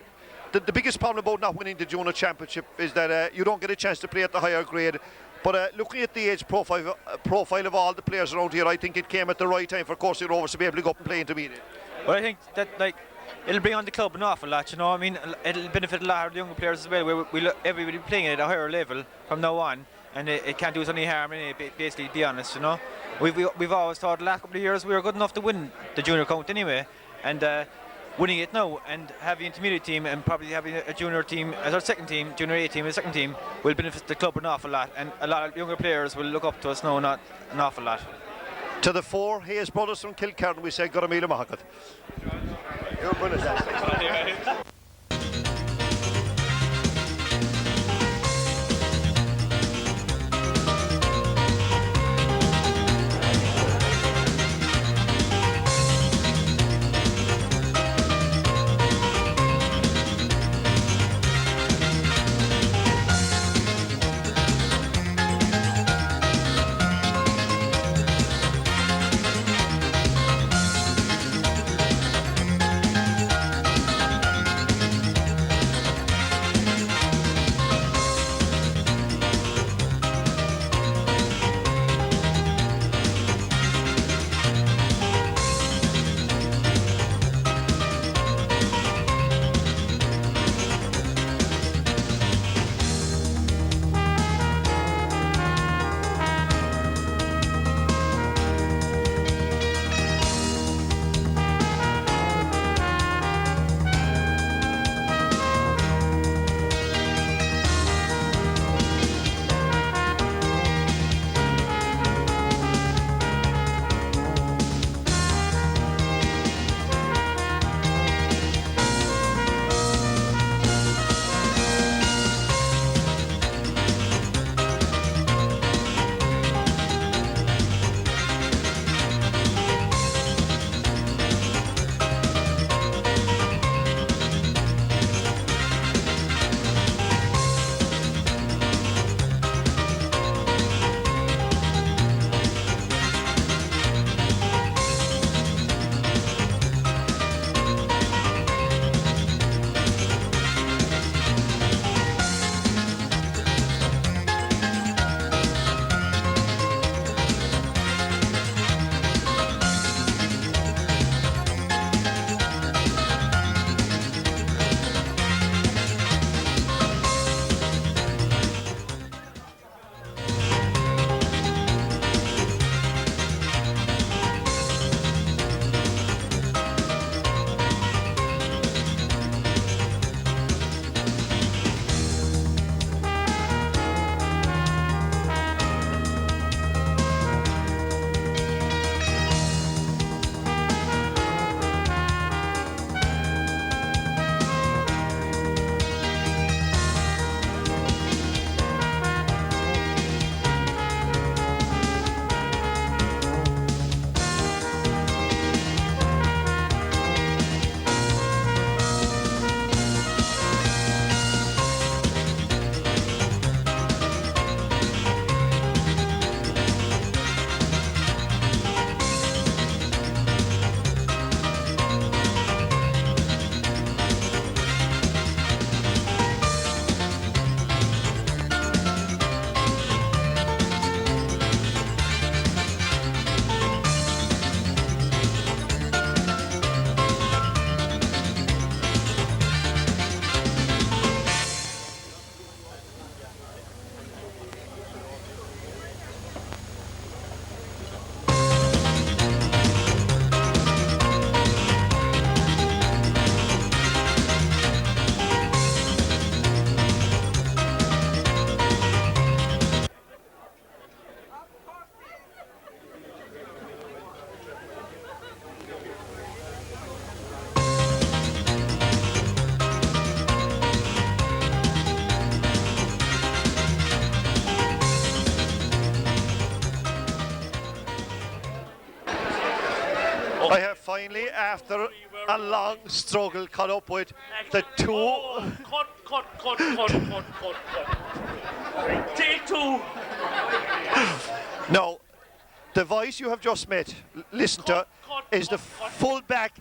The biggest problem about not winning the junior championship is that you don't get a chance to play at the higher grade. But looking at the age profile of all the players around here, I think it came at the right time for Corsi Rovers to be able to go up and play intermediate. Well, I think that, like, it'll bring on the club an awful lot, you know. I mean, it'll benefit a lot of the younger players as well. Everybody playing at a higher level from now on, and it can't do us any harm in it, basically, to be honest, you know. We've always thought the last couple of years we were good enough to win the junior count anyway, and winning it now and having an intermediate team and probably having a junior team as our second team, junior A team as second team, will benefit the club an awful lot, and a lot of younger players will look up to us now, not an awful lot. To the 4 Hayes brothers from Kilkerran, we say Garamila Mahakat. You're brilliant. I have finally, after a long struggle, caught up with the two. Cut. Take two. No, the voice you have just met, listen to, is the full-back.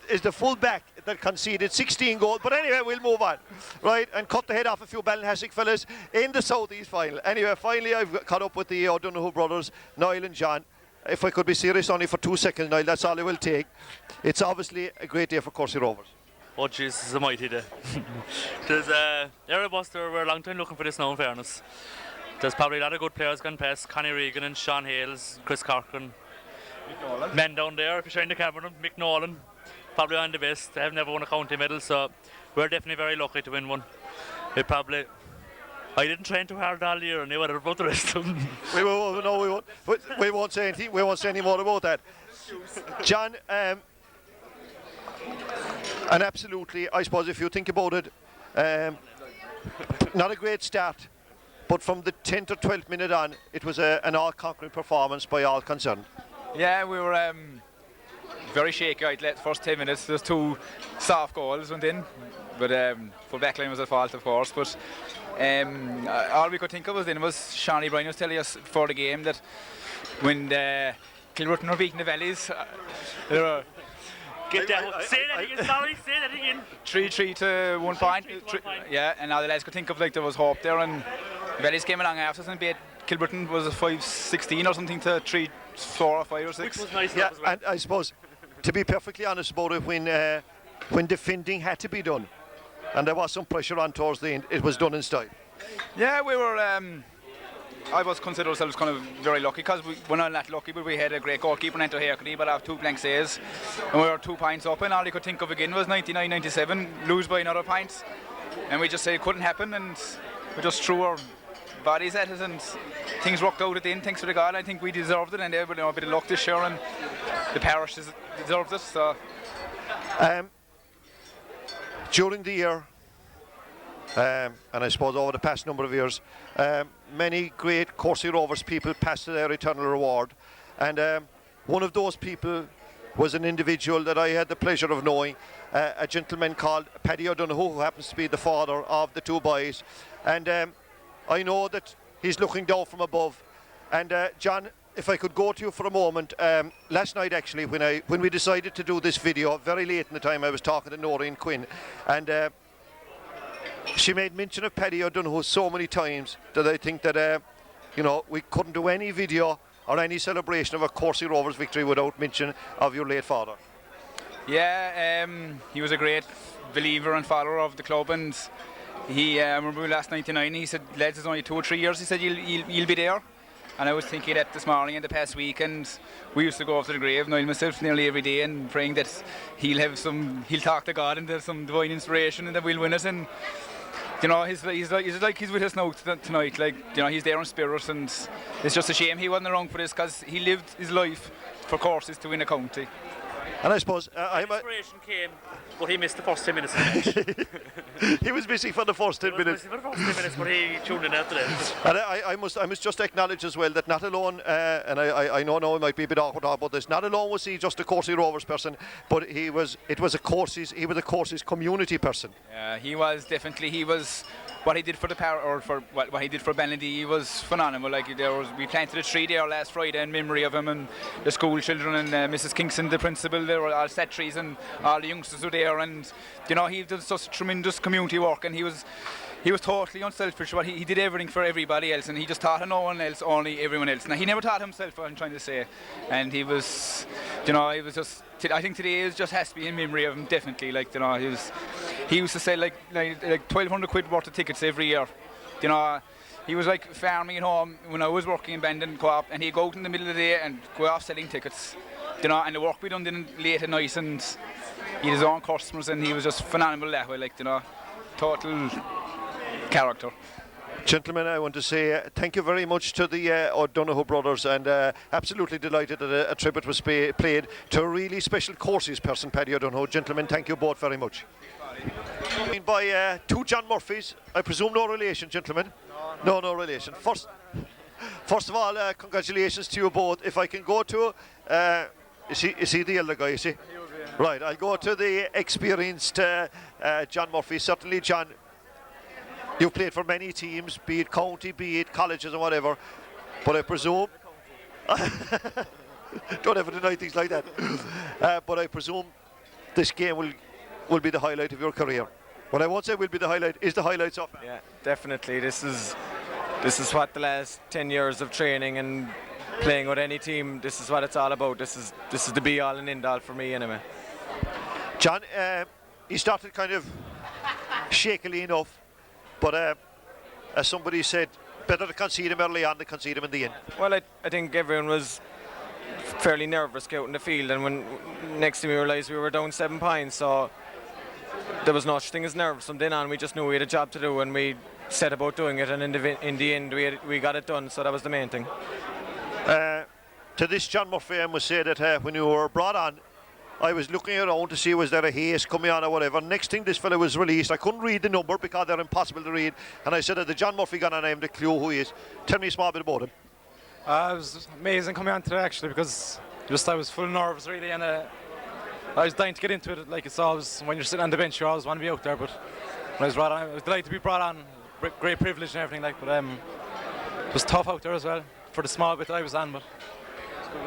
Is the full-back that conceded 16 goals. But anyway, we'll move on, right? And cut the head off a few Ballinhassig fellas in the Southeast final. Anyway, finally I've caught up with the O'Donoghue brothers, Niall and John. If I could be serious only for 2 seconds, Niall, that's all it will take. It's obviously a great day for Courcey Rovers. Oh jeez, this is a mighty day. There's we're a long time looking for this now, in fairness. There's probably a lot of good players gone past, Connie Regan and Sean Hales, Chris Corcoran. Men down there, if you're showing the camera, Mick Nolan. Probably on the best. They have never won a county medal, so we're definitely very lucky to win one. I didn't train too hard all year, and they were about the rest of them. We won't say anything. We won't say any more about that. John, and absolutely, I suppose if you think about it, not a great start, but from the 10th or 12th minute on, it was an all-conquering performance by all concerned. Yeah, we were very shaky out the first 10 minutes. There's 2 soft goals went in, but full backline was at fault, of course. But all we could think of was Sean O'Brien was telling us before the game that when Kilrutten were beating the Valleys, they were Say that again, sorry, say that again. 3-3 to 1 point. Yeah, and all the lads could think of there was hope there, and the Valleys came along after us and beat Kilrutten was a 5-16 or something to 3-4 or 5 or 6. Which was nice. Yeah, and I suppose, to be perfectly honest about it, when defending had to be done, and there was some pressure on towards the end, it was done in style. Yeah, we were. I was consider ourselves kind of very lucky because we're not that lucky, but we had a great goalkeeper, Nanto Hercony, but have 2 blank saves, and we were 2 points up, and all you could think of again was 99-97, lose by another point, and we just said it couldn't happen, and we just threw our bodies at it, and things worked out at the end, thanks to God. I think we deserved it, and they had a bit of luck this year, and the parish deserved it. So. During the year, and I suppose over the past number of years, many great Courcey Rovers people passed to their eternal reward, and one of those people was an individual that I had the pleasure of knowing, a gentleman called Paddy O'Donoghue, who happens to be the father of the 2 boys, and I know that he's looking down from above. And John, if I could go to you for a moment, last night actually when we decided to do this video, very late in the time, I was talking to Noreen Quinn, and she made mention of Paddy O'Donoghue so many times that I think that we couldn't do any video or any celebration of a Courcey Rovers victory without mention of your late father. Yeah, he was a great believer and follower of the club, and he remember last 99 he said, lads, it's only 2 or 3 years, he said you'll be there. And I was thinking that this morning and the past week, and we used to go up to the grave, Niall myself, nearly every day, and praying that he'll talk to God and there's some divine inspiration and that we'll win it. And he's with us now tonight, he's there in spirit, and it's just a shame he wasn't around for this, because he lived his life for courses to win a county. And I suppose inspiration came, but he missed the first 10 minutes of the match. He was missing for the first 10 minutes. He was missing for the first 10 minutes, but he tuned in after that. And I must just acknowledge as well that not alone, and I know now it might be a bit awkward about this, not alone was he just a Courcey Rovers person, but he was a Courcey's community person. Yeah, he was definitely. What he did for the what he did for Ballindy was phenomenal. We planted a tree there last Friday in memory of him, and the school children and Mrs. Kingston, the principal, they were all set trees, and all the youngsters were there, and he did such tremendous community work, and he was totally unselfish. He did everything for everybody else, and he just taught no one else, only everyone else. Now he never taught himself, I'm trying to say, and he was just. I think today just has to be in memory of him, definitely. He used to say like 1,200 quid worth of tickets every year. He was like farming at home when I was working in Bandon Co-op, and he'd go out in the middle of the day and go off selling tickets. And the work we done then late at night, and he had his own customers, and he was just phenomenal that way. Total character. Gentlemen, I want to say thank you very much to the O'Donoghue brothers, and absolutely delighted that a tribute was played to a really special Courcey's person, Paddy O'Donoghue. Gentlemen, thank you both very much. By 2 John Murphys, I presume no relation, gentlemen? No relation. First of all, congratulations to you both. If I can go to Is he the elder guy, is he? Right, I'll go to the experienced John Murphy. Certainly, John, you've played for many teams, be it county, be it colleges and whatever, but I presume... Don't ever deny things like that. But I presume this game will be the highlight of your career. What I won't say will be the highlight is the highlight so far. Yeah, definitely. This is what the last 10 years of training and playing with any team, this is what it's all about. This is the be all and end all for me anyway. John, he started kind of shakily enough, but as somebody said, better to concede him early on than concede him in the end. Well, I think everyone was fairly nervous out in the field, and when next thing we realised we were down 7 points, so there was no such thing as nerves. From then on, we just knew we had a job to do, and we set about doing it, and in the end we got it done, so that was the main thing. To this John Murphy, I must say that when you were brought on, I was looking around to see was there a haze coming on or whatever. Next thing this fella was released, I couldn't read the number because they're impossible to read, and I said, the John Murphy gone on, I have the clue who he is. Tell me a small bit about him. It was amazing coming on today actually, because I was full of nerves really, and I was dying to get into it. Like it's always, when you're sitting on the bench, you always want to be out there, but when I was brought on, I was delighted to be brought on. Great privilege and everything, like, but it was tough out there as well for the small bit that I was on, but it's good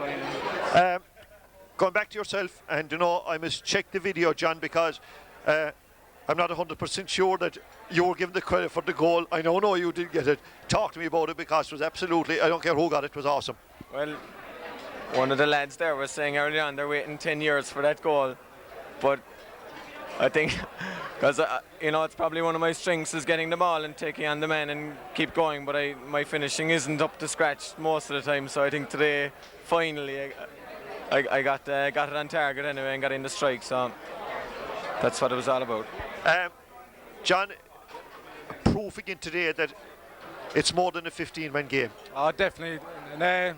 going. Going back to yourself, and I must check the video, John, because I'm not 100% sure that you were given the credit for the goal. I know you did get it. Talk to me about it, because it was absolutely, I don't care who got it, it was awesome. Well, one of the lads there was saying early on they're waiting 10 years for that goal, but I think, because it's probably one of my strengths is getting the ball and taking on the man and keep going, but my finishing isn't up to scratch most of the time, so I think today, finally, I got it on target anyway and got in the strike, so that's what it was all about. John, proof again today that it's more than a 15-man game. Oh, definitely. And,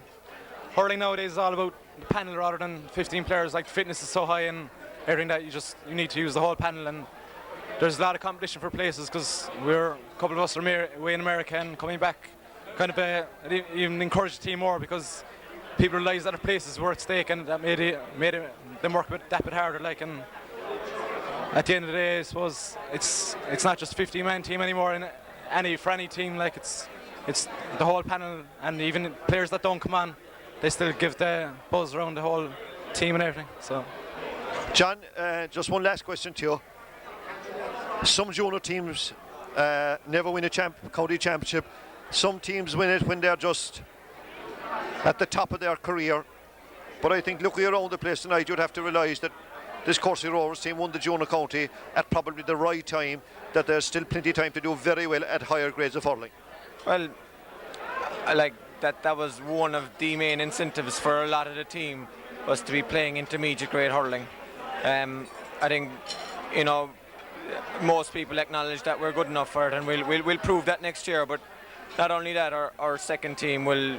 hurling nowadays is all about the panel rather than 15 players. Like, the fitness is so high and everything that you need to use the whole panel, and there's a lot of competition for places because a couple of us are away in America and coming back kind of even encourage the team more because people realise that a place is worth stake, and that made them work that bit harder. Like, and at the end of the day, I suppose it's not just a 15-man team anymore. For any team, like it's the whole panel, and even players that don't come on, they still give the buzz around the whole team and everything. So, John, just one last question to you. Some junior teams never win a county championship. Some teams win it when they're just at the top of their career. But I think looking around the place tonight, you'd have to realise that this Corsi Rovers team won the junior county at probably the right time, that there's still plenty of time to do very well at higher grades of hurling. Well, I like that was one of the main incentives for a lot of the team, was to be playing intermediate grade hurling. I think, most people acknowledge that we're good enough for it, and we'll prove that next year. But not only that, our second team will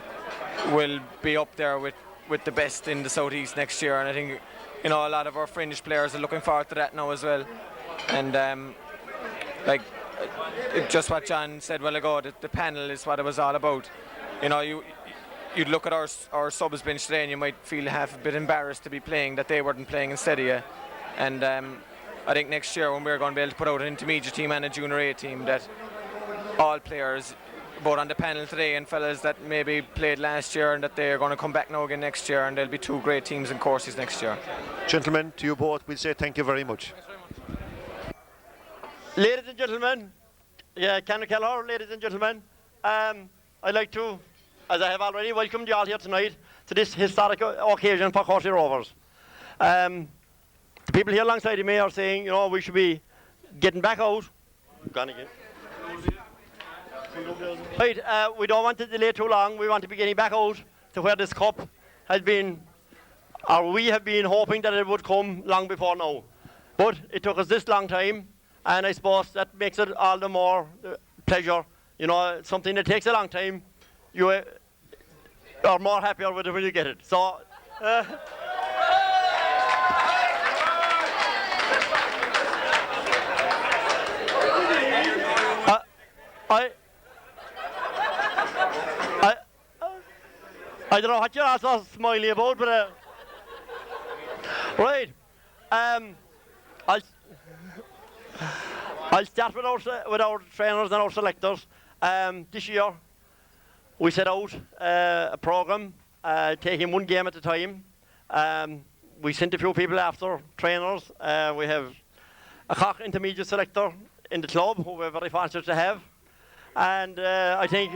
be up there with the best in the southeast next year, and I think a lot of our fringe players are looking forward to that now as well. And just what John said well ago, the panel is what it was all about. You'd look at our subs bench today and you might feel half a bit embarrassed to be playing, that they weren't playing instead of you. And I think next year when we're going to be able to put out an intermediate team and a junior A team, that all players, both on the panel today and fellas that maybe played last year, and that they're going to come back now again next year, and there'll be 2 great teams in courses next year. Gentlemen, to you both, we'll say thank you very much. Ladies and gentlemen, Canon Kelleher, ladies and gentlemen, I'd like to, as I have already, welcomed you all here tonight to this historic occasion for Corsi Rovers. The people here alongside of me are saying, we should be getting back out. Gone again. Right, we don't want to delay too long. We want to be getting back out to where this cup has been, or we have been hoping that it would come long before now. But it took us this long time, and I suppose that makes it all the more pleasure. Something that takes a long time, you are more happier with it when you get it. So. I don't know what you're also smiling about, but Right. I'll start with our trainers and our selectors. This year, we set out a programme, taking one game at a time. We sent a few people after trainers. We have a Cork intermediate selector in the club, who we're very fortunate to have. And I think...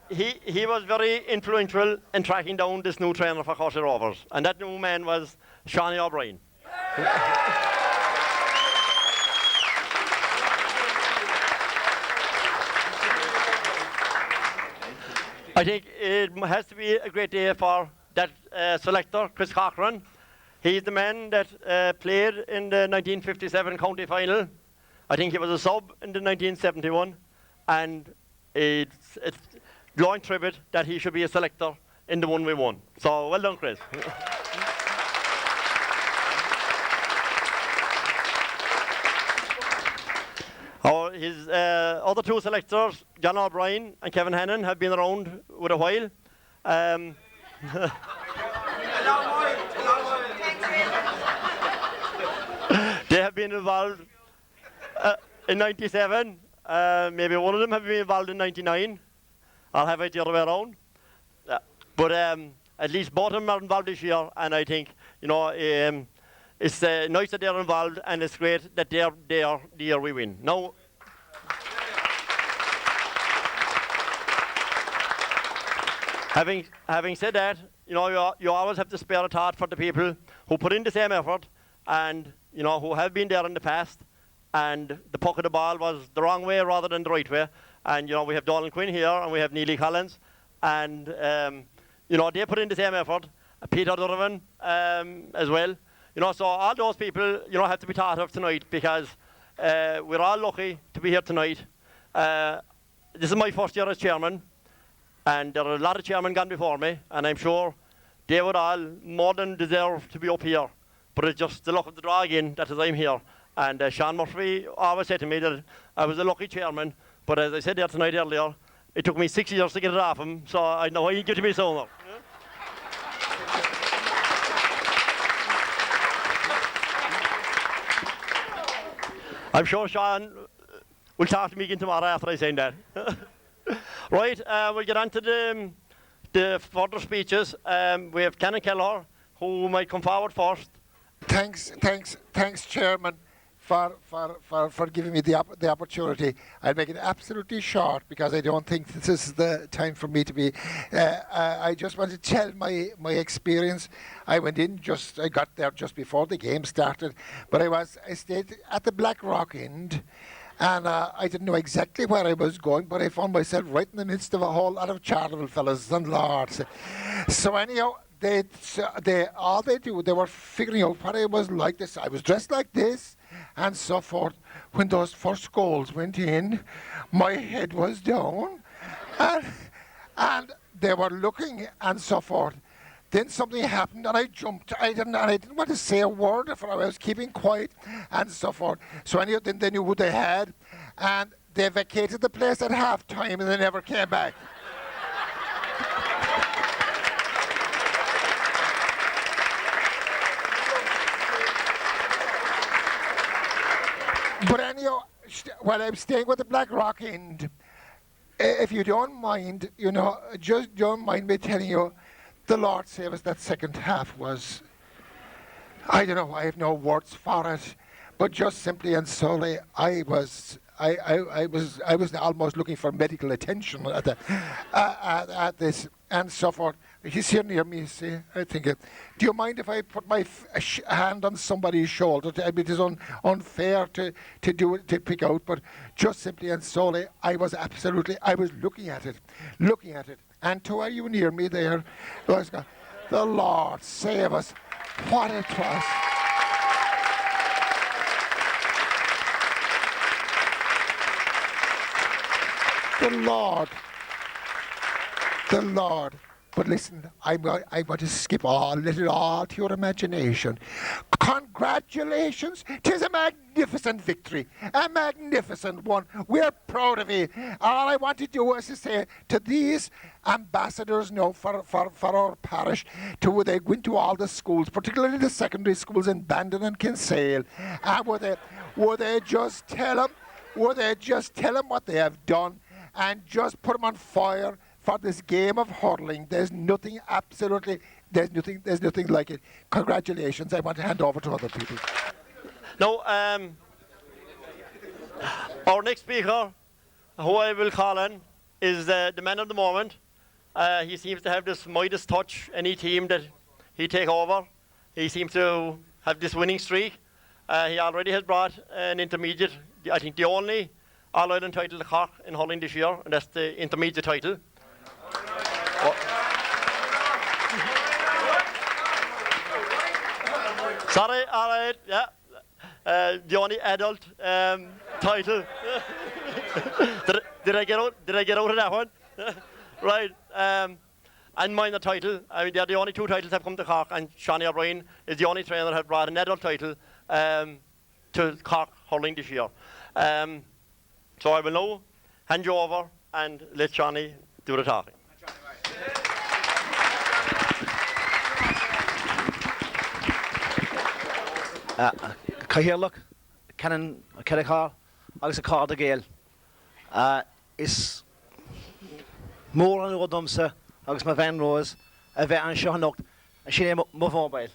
He was very influential in tracking down this new trainer for Cork Rovers, and that new man was Seanie O'Brien. I think it has to be a great day for that selector, Chris Corcoran. He's the man that played in the 1957 county final. I think he was a sub in the 1971, and it's glowing tribute that he should be a selector in the one we won. So well done, Chris. His other two selectors, John O'Brien and Kevin Hannon, have been around with a while. They have been involved in 97. Maybe one of them have been involved in 99. I'll have it the other way around. But at least both of them are involved this year, and I think, you know, it's nice that they're involved, and it's great that they're there the year we win. Now, having said that, you know, you always have to spare a thought for the people who put in the same effort and, you know, who have been there in the past, and the puck of the ball was the wrong way rather than the right way. And, you know, we have Donald Quinn here, and we have Neely Collins, and, you know, they put in the same effort. Peter Donovan as well. You know, so all those people, you know, have to be thought of tonight, because we're all lucky to be here tonight. This is my first year as chairman, and there are a lot of chairmen gone before me, and I'm sure they would all more than deserve to be up here. But it's just the luck of the draw again that is I'm here. And Sean Murphy always said to me that I was a lucky chairman, but as I said there tonight earlier, it took me 6 years to get it off him, so I know he give to me sooner. I'm sure Sean will talk to me again tomorrow after I say that. Right, we'll get on to the further speeches. We have Canon Kelleher, who might come forward first. Thanks, Chairman, for giving me the opportunity. I'll make it absolutely short, because I don't think this is the time for me to be. I just want to tell my experience. I went in I got there just before the game started, but I stayed at the Black Rock end, and I didn't know exactly where I was going, but I found myself right in the midst of a whole lot of Charleville fellas and lords. So anyhow, they were figuring out what I was like. This, I was dressed like this, and so forth. When those first goals went in, my head was down, and they were looking and so forth. Then something happened, and I jumped. I didn't want to say a word, for I was keeping quiet and so forth. So anyhow, then they knew what they had, and they vacated the place at half time, and they never came back. But anyhow, while I'm staying with the Black Rock end, if you don't mind, you know, just don't mind me telling you, the Lord save us, that second half was, I don't know, I have no words for it, but just simply and solely, I was almost looking for medical attention at this and so forth. He's here near me, see, I think, do you mind if I put my hand on somebody's shoulder? It is unfair to pick out, but just simply and solely, I was looking at it. And to are you near me there? The Lord save us, what it was. The Lord. But listen, I'm going to skip all, let it all to your imagination. congratulations. 'Tis a magnificent victory, a magnificent one. We're proud of it. All I want to do is to say to these ambassadors now for our parish, to they go into all the schools, particularly the secondary schools in Bandon and Kinsale, and would they just tell them what they have done and just put them on fire for this game of hurling. There's nothing like it. Congratulations. I want to hand over to other people. Now, our next speaker, who I will call in, is the man of the moment. He seems to have this Midas touch. Any team that he take over, he seems to have this winning streak. He already has brought an intermediate, I think the only All-Ireland title to Cork in hurling this year, and that's the intermediate title. Sorry, all right, yeah. The only adult title. Did I get out of that one? Right. And minor title. I mean, they're the only two titles have come to Cork, and Shani O'Brien is the only trainer that has brought an adult title to Cork hurling this year. So I will now hand you over and let Shani do the talking. Can you hear, look? Can I call? Agus a card a gael. Is more on the dumsa. Agus my van rose. A vet an Seanocht. And she named my mobile.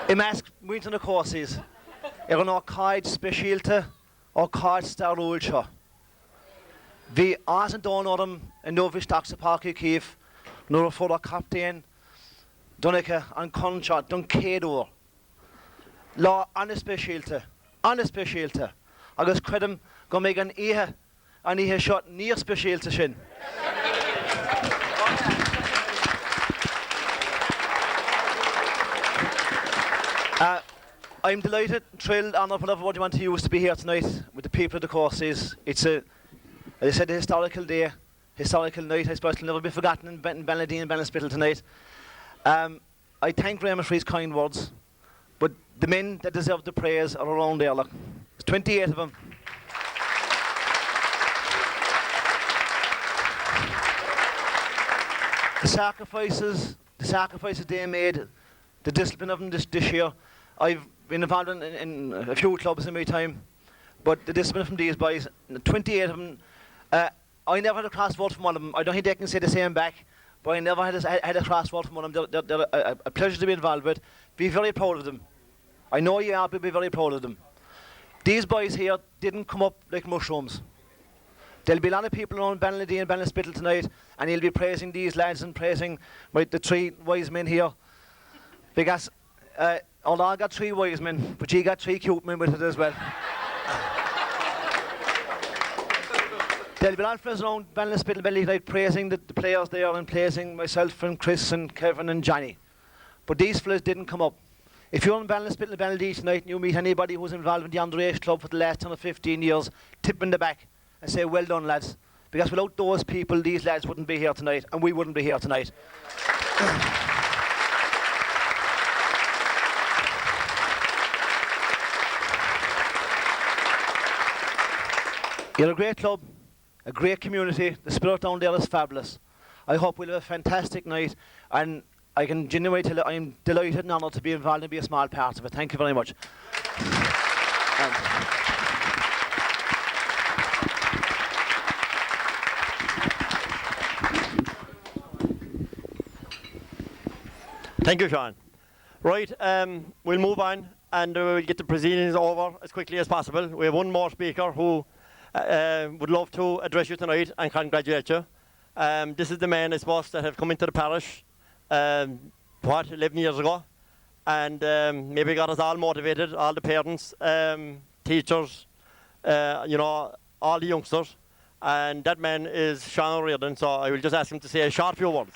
I ask me to the courses. An card specialte or card star ultra. Vi as and don them and no fish tax park Keef. No for the captain. Donnica and Concha Dun Cador. Law an specialte. Agus credum go make an ihe shot near specialte shin. I'm delighted, thrilled, and whatever word you want to use to be here tonight with the people of the courses. It's as I said, a historical day, historical night. I suppose it'll never be forgotten in Balladine and Ballinspittle tonight. I thank Raymond for his kind words, but the men that deserve the praise are around there. Look, there's 28 of them. The sacrifices they made, the discipline of them this year. I've been involved in a few clubs in my time, but the discipline from these boys, 28 of them, I never had a cross vote from one of them. I don't think they can say the same back, but I never had a cross vote from one of them. They're a pleasure to be involved with. Be very proud of them. I know you are, but be very proud of them. These boys here didn't come up like mushrooms. There'll be a lot of people around Ballinadee and Ballinspittle tonight, and he'll be praising these lads and praising the three wise men here. Because Ola got three wise men, but he got three cute men with it as well. There'll be a lot of friends around Ballinspittle tonight praising the players there and praising myself and Chris and Kevin and Johnny. But these fellas didn't come up. If you're in Ballinspittle, Ballinadee tonight and you meet anybody who's involved in the underage club for the last 10 or 15 years, tip in the back and say, well done, lads. Because without those people, these lads wouldn't be here tonight, and we wouldn't be here tonight. You're a great club, a great community. The spirit down there is fabulous. I hope we'll have a fantastic night, and I can genuinely tell you I'm delighted and honoured to be involved and be a small part of it. Thank you very much. Thank you, Sean. Right, we'll move on and we'll get the proceedings over as quickly as possible. We have one more speaker who would love to address you tonight and congratulate you. This is the man, I suppose, that have come into the parish, 11 years ago, and maybe got us all motivated, all the parents, teachers, all the youngsters. And that man is Sean O'Riordan, so I will just ask him to say a short few words.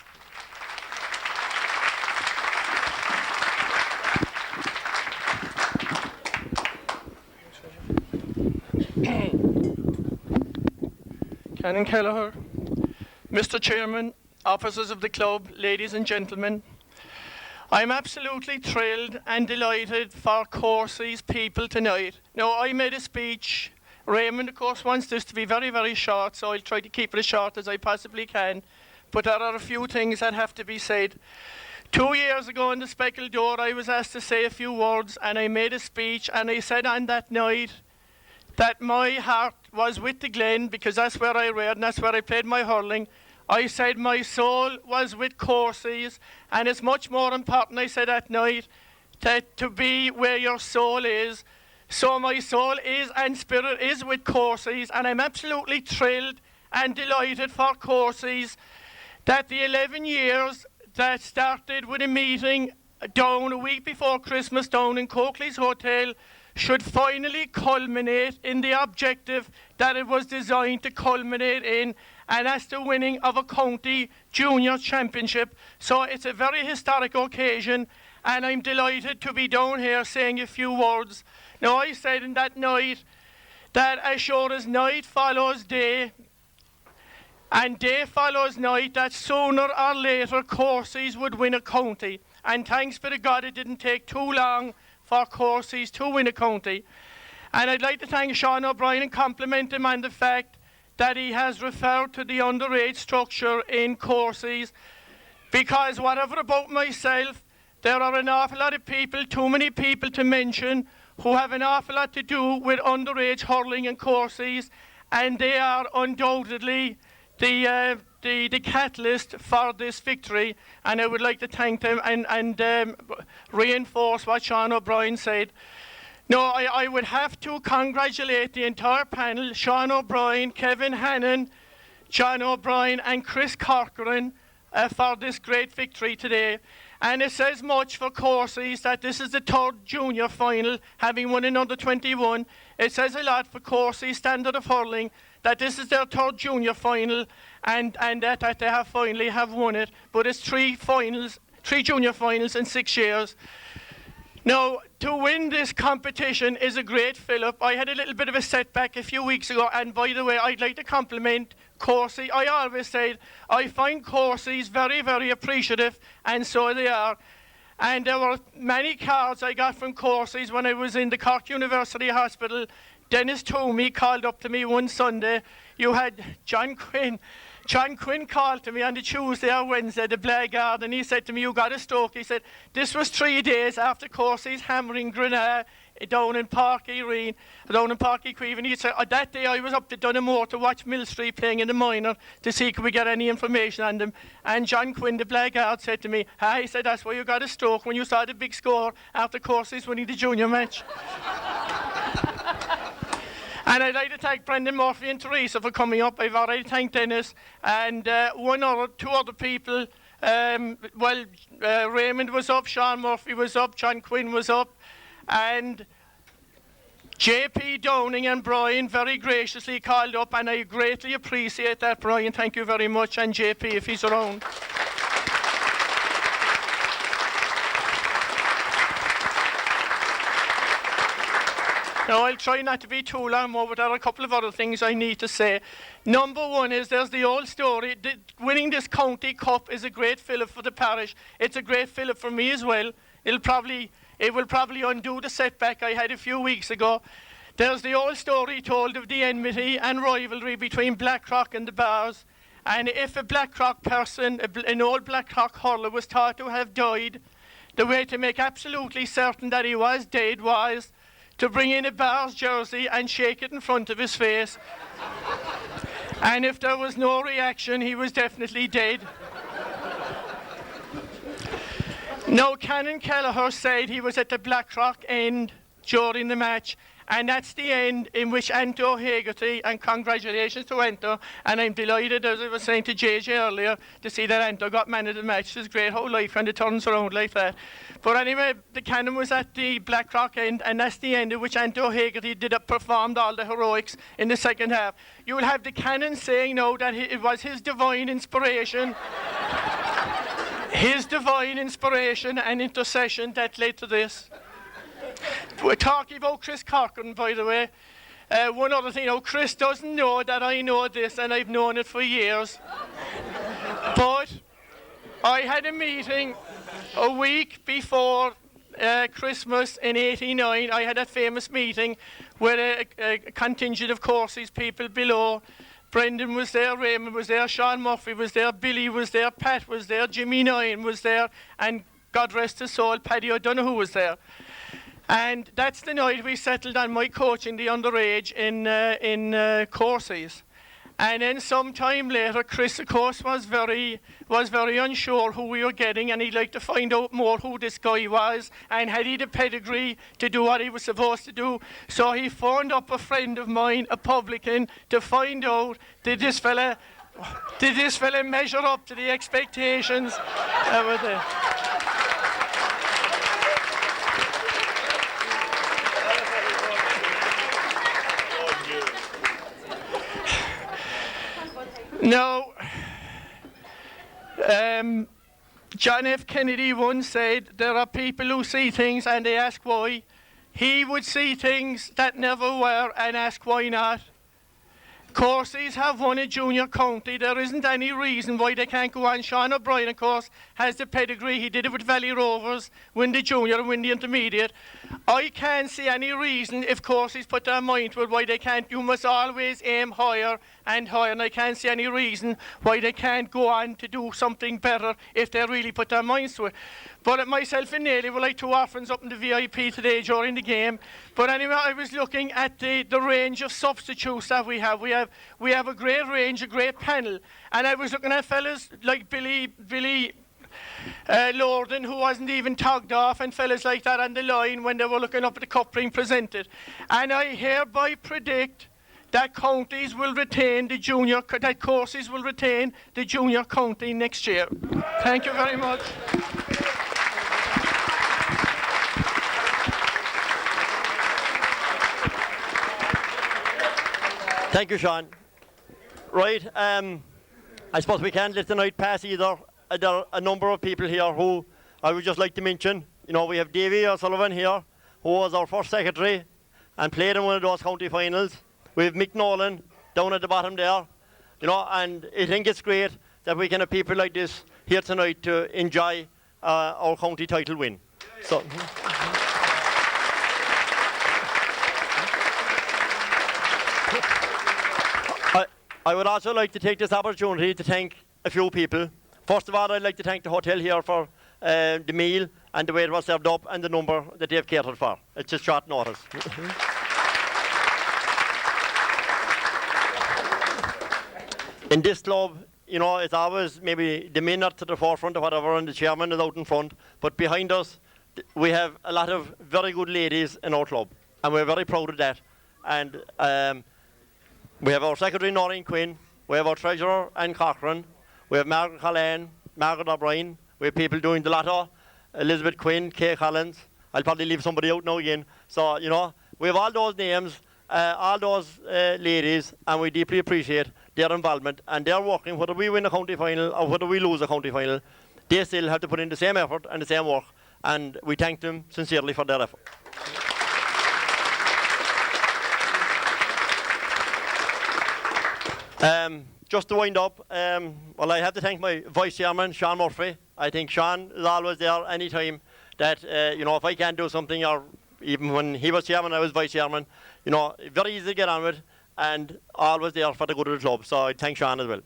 Canon Kelleher, Mr. Chairman, officers of the club, ladies and gentlemen, I'm absolutely thrilled and delighted for Corsi's people tonight. Now, I made a speech. Raymond, of course, wants this to be very, very short, so I'll try to keep it as short as I possibly can. But there are a few things that have to be said. 2 years ago in the Speckled Door, I was asked to say a few words, and I made a speech, and I said on that night that my heart was with the Glen, because that's where I read and that's where I played my hurling. I said my soul was with Corsi's, and it's much more important, I said that night, that to be where your soul is. So my soul is and spirit is with Corsi's, and I'm absolutely thrilled and delighted for Corsi's that the 11 years that started with a meeting down a week before Christmas down in Coakley's Hotel should finally culminate in the objective that it was designed to culminate in, and that's the winning of a county junior championship. So it's a very historic occasion, and I'm delighted to be down here saying a few words. Now, I said in that night that as sure as night follows day, and day follows night, that sooner or later Corsi's would win a county. And thanks be to God, it didn't take too long for Corsi's to win a county. And I'd like to thank Sean O'Brien and compliment him on the fact that he has referred to the underage structure in Corsi's, because whatever about myself, there are an awful lot of people, too many people to mention, who have an awful lot to do with underage hurling and Corsi's, and they are undoubtedly the catalyst for this victory, and I would like to thank them and reinforce what Sean O'Brien said. No, I would have to congratulate the entire panel, Sean O'Brien, Kevin Hannon, John O'Brien and Chris Corcoran for this great victory today. And it says much for Corsi's that this is the third junior final, having won another 21. It says a lot for Corsi's standard of hurling that this is their third junior final, and that they have finally have won it. But it's three junior finals in 6 years. Now, to win this competition is a great fill-up. I had a little bit of a setback a few weeks ago, and by the way, I'd like to compliment Corsi. I always said I find Corsi's very, very appreciative, and so they are. And there were many cards I got from Corsi's when I was in the Cork University Hospital. Dennis Toomey called up to me one Sunday. You had John Quinn. John Quinn called to me on the Tuesday or Wednesday, the Blackguard, and he said to me, "You got a stroke." He said, "This was 3 days after Corsi's hammering Grenada down in Park Queen." And he said, that day I was up to Dunamore to watch Mill Street playing in the minor to see could we get any information on them. And John Quinn, the Blackguard, said to me, he said, "That's why you got a stroke when you saw the big score after Corsi's winning the junior match." And I'd like to thank Brendan Murphy and Teresa for coming up. I've already thanked Dennis and two other people. Raymond was up, Sean Murphy was up, John Quinn was up, and JP Downing and Brian very graciously called up, and I greatly appreciate that, Brian. Thank you very much, and JP if he's around. Now, I'll try not to be too long more, but there are a couple of other things I need to say. Number one is there's the old story. Winning this county cup is a great fill-up for the parish. It's a great fill-up for me as well. It will probably undo the setback I had a few weeks ago. There's the old story told of the enmity and rivalry between Blackrock and the Bars. And if a Blackrock person, an old Blackrock hurler, was thought to have died, the way to make absolutely certain that he was dead was to bring in a Bars jersey and shake it in front of his face. And if there was no reaction, he was definitely dead. Now, Canon Kelleher said he was at the Blackrock end during the match, and that's the end in which Anto Hegarty, and congratulations to Anto, and I'm delighted, as I was saying to JJ earlier, to see that Anto got man of the match. It's great how life kind of turns around like that. But anyway, the Canon was at the Blackrock end, and that's the end in which Anto Hegarty performed all the heroics in the second half. You will have the Canon saying now that it was his divine inspiration, his divine inspiration and intercession that led to this. We're talking about Chris Corcoran, by the way. One other thing, Chris doesn't know that I know this, and I've known it for years. But I had a meeting a week before Christmas in '89, I had a famous meeting with a contingent of courses people below. Brendan was there, Raymond was there, Sean Murphy was there, Billy was there, Pat was there, Jimmy Nine was there, and God rest his soul, Paddy O'Donoghue was there. And that's the night we settled on my coaching the underage in courses. And then some time later, Chris, of course, was very unsure who we were getting, and he'd like to find out more who this guy was, and had he the pedigree to do what he was supposed to do. So he phoned up a friend of mine, a publican, to find out, did this fella measure up to the expectations that were there? Now, John F. Kennedy once said, there are people who see things and they ask why. He would see things that never were and ask why not. Courses have won a junior county. There isn't any reason why they can't go on. Sean O'Brien, of course, has the pedigree. He did it with Valley Rovers, win the junior and win the intermediate. I can't see any reason, if courses put their mind to it, why they can't. You must always aim higher and higher, and I can't see any reason why they can't go on to do something better if they really put their minds to it. But myself and Nelly were like two orphans up in the VIP today during the game. But anyway, I was looking at the range of substitutes that we have. We have a great range, a great panel. And I was looking at fellas like Billy Lorden, who wasn't even togged off, and fellas like that on the line when they were looking up at the cup being presented. And I hereby predict that counties will retain the junior, that courses will retain the junior county next year. Thank you very much. Thank you, Sean. Right, I suppose we can't let the night pass either. There are a number of people here who I would just like to mention. You know, we have Davy O'Sullivan here, who was our first secretary and played in one of those county finals. We have Mick Nolan down at the bottom there. You know, and I think it's great that we can have people like this here tonight to enjoy our county title win. So. I would also like to take this opportunity to thank a few people. First of all, I'd like to thank the hotel here for the meal and the way it was served up and the number that they have catered for. It's just short notice. In this club, you know, it's always maybe the men are to the forefront or whatever, and the chairman is out in front. But behind us, we have a lot of very good ladies in our club, and we're very proud of that. And we have our secretary, Noreen Quinn. We have our treasurer, Anne Cochran. We have Margaret Colleen, Margaret O'Brien. We have people doing the lotto, Elizabeth Quinn, Kay Collins. I'll probably leave somebody out now again. So, you know, we have all those names, all those ladies, and we deeply appreciate their involvement. And they're working, whether we win a county final or whether we lose a county final, they still have to put in the same effort and the same work. And we thank them sincerely for their effort. Just to wind up, well, I have to thank my vice chairman, Sean Murphy. I think Sean is always there any time that, you know, if I can't do something, or even when he was chairman, I was vice chairman, you know, very easy to get on with, and always there for the good of the club. So I thank Sean as well.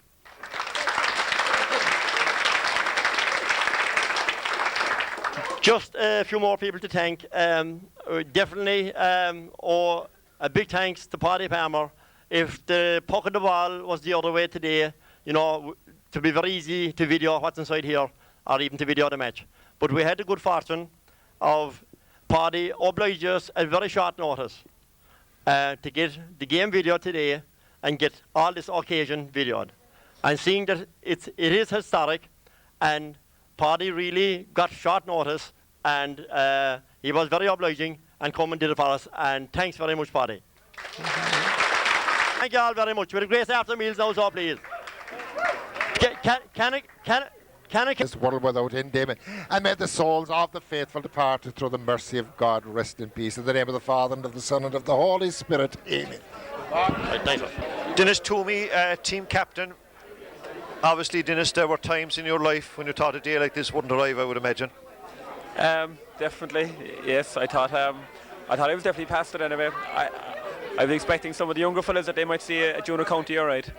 Just a few more people to thank. Definitely, a big thanks to Paddy Palmer. If the puck of the ball was the other way today, you know, to be very easy to video what's inside here, or even to video the match. But we had the good fortune of Paddy obliged us at very short notice to get the game video today and get all this occasion videoed. And seeing that it is historic, and Paddy really got short notice, and he was very obliging and come and did it for us. And thanks very much, Paddy. Thank you all very much. We'll grace after meals now, so please. Can I? This world without end, Damon. And may the souls of the faithful departed through the mercy of God rest in peace. In the name of the Father, and of the Son, and of the Holy Spirit. Amen. Right, nice one. Dennis Toomey, team captain. Obviously, Dennis, there were times in your life when you thought a day like this wouldn't arrive, I would imagine. Definitely, yes. I thought I was definitely past it anyway. I was expecting some of the younger fellas that they might see a junior county, all right.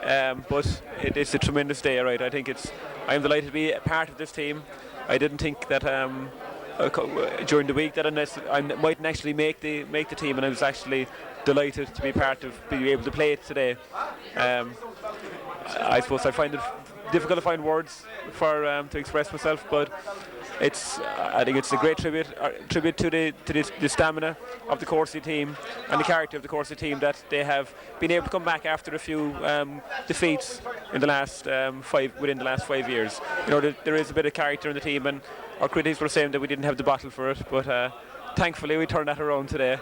But it's a tremendous day, all right. I'm delighted to be a part of this team. I didn't think that during the week that I mightn't actually make the team, and I was actually delighted to be be able to play it today. I suppose I find it difficult to find words to express myself, but I think it's a great tribute to the stamina of the Corsi team and the character of the Corsi team, that they have been able to come back after a few defeats in the last within the last 5 years. There is a bit of character in the team, and our critics were saying that we didn't have the battle for it, but thankfully we turned that around today.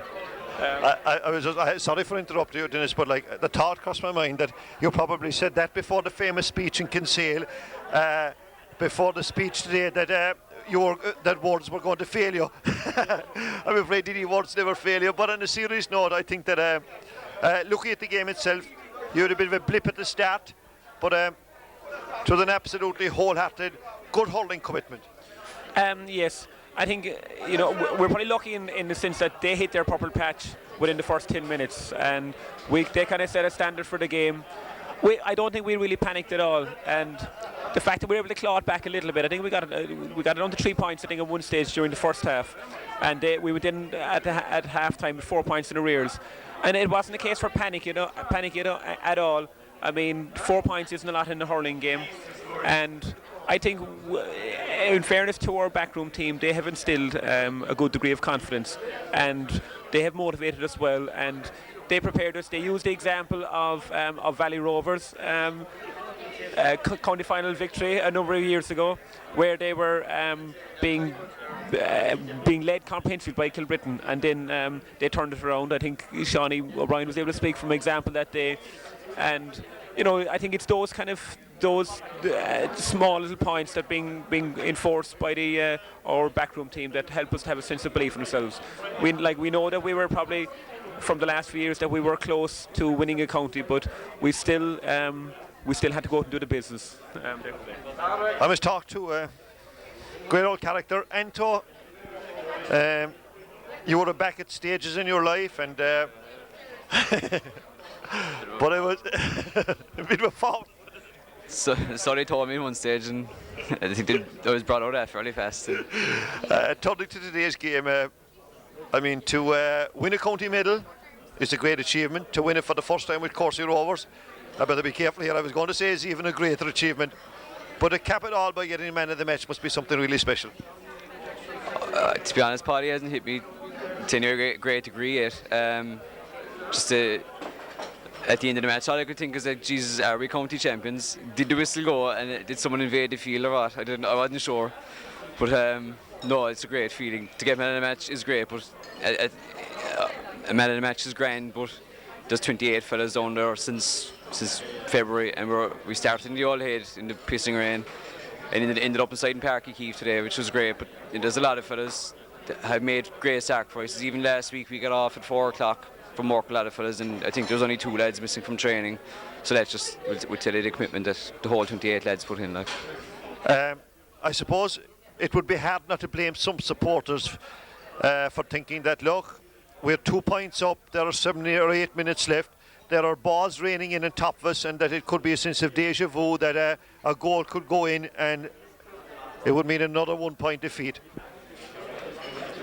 Sorry for interrupting you, Dennis, but the thought crossed my mind that you probably said that before the famous speech in Kinsale, before the speech today, that that words were going to fail you. I'm afraid any words never fail you. But on a serious note, I think that looking at the game itself, you had a bit of a blip at the start, but it was an absolutely wholehearted, good hurling commitment. Yes. I think we're probably lucky in the sense that they hit their purple patch within the first 10 minutes, and they kind of set a standard for the game. I don't think we really panicked at all, and the fact that we were able to claw it back a little bit, I think we got it down to 3 points, I think, at one stage during the first half, and we went in at half time with 4 points in arrears, and it wasn't a case for panic at all. I mean, 4 points isn't a lot in the hurling game, and I think, in fairness to our backroom team, they have instilled a good degree of confidence, and they have motivated us well, and they prepared us. They used the example of Valley Rovers' county final victory a number of years ago, where they were being led comprehensively by Kilbrittain, and then they turned it around. I think Shawnee O'Brien was able to speak from an example that day, and I think it's those small little points that being enforced by our backroom team that help us to have a sense of belief in ourselves. We know that we were probably, from the last few years, that we were close to winning a county, but we still had to go out and do the business. I must talk to a great old character, Anto. You were back at stages in your life, and but it was a bit of a fault. So they told me in one stage, and I think I was brought out fairly fast. Turning to today's game, to win a county medal is a great achievement. To win it for the first time with Corsi Rovers, I better be careful here. I was going to say is even a greater achievement, but to cap it all by getting a man of the match must be something really special. To be honest, Paddy hasn't hit me to any great degree yet. At the end of the match, all I could think is that, Jesus, are we county champions? Did the whistle go, and did someone invade the field or what? I wasn't sure. But no, it's a great feeling. To get man of the match is great, but a man of the match is grand, but there's 28 fellas down there since February, and we started in the old head in the pissing rain, and ended up inside in Parky Keefe today, which was great. But there's a lot of fellas that have made great sacrifices. Even last week we got off at 4 o'clock from work, a lot of fellas, and I think there's only 2 lads missing from training, so that's just would tell you the commitment that the whole 28 lads put in. I suppose it would be hard not to blame some supporters for thinking that, look, we're 2 points up, there are 7 or 8 minutes left, there are balls raining in on top of us, and that it could be a sense of deja vu, that a goal could go in and it would mean another 1 point defeat.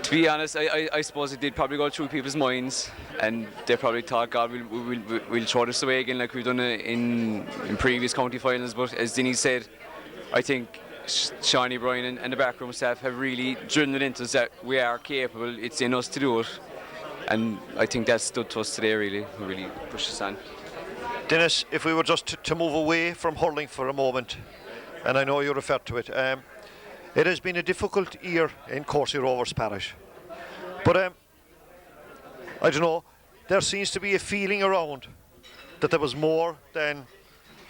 To be honest, I suppose it did probably go through people's minds, and they probably thought, God, we'll throw this away again like we've done it in previous county finals. But as Denny said, I think Shawnee O'Brien and the backroom staff have really drilled it into us that we are capable, it's in us to do it. And I think that stood to us today, really pushed us on. Dennis, if we were just to move away from hurling for a moment, and I know you referred to it, it has been a difficult year in Corsi Rovers Parish. But I don't know, there seems to be a feeling around that there was more than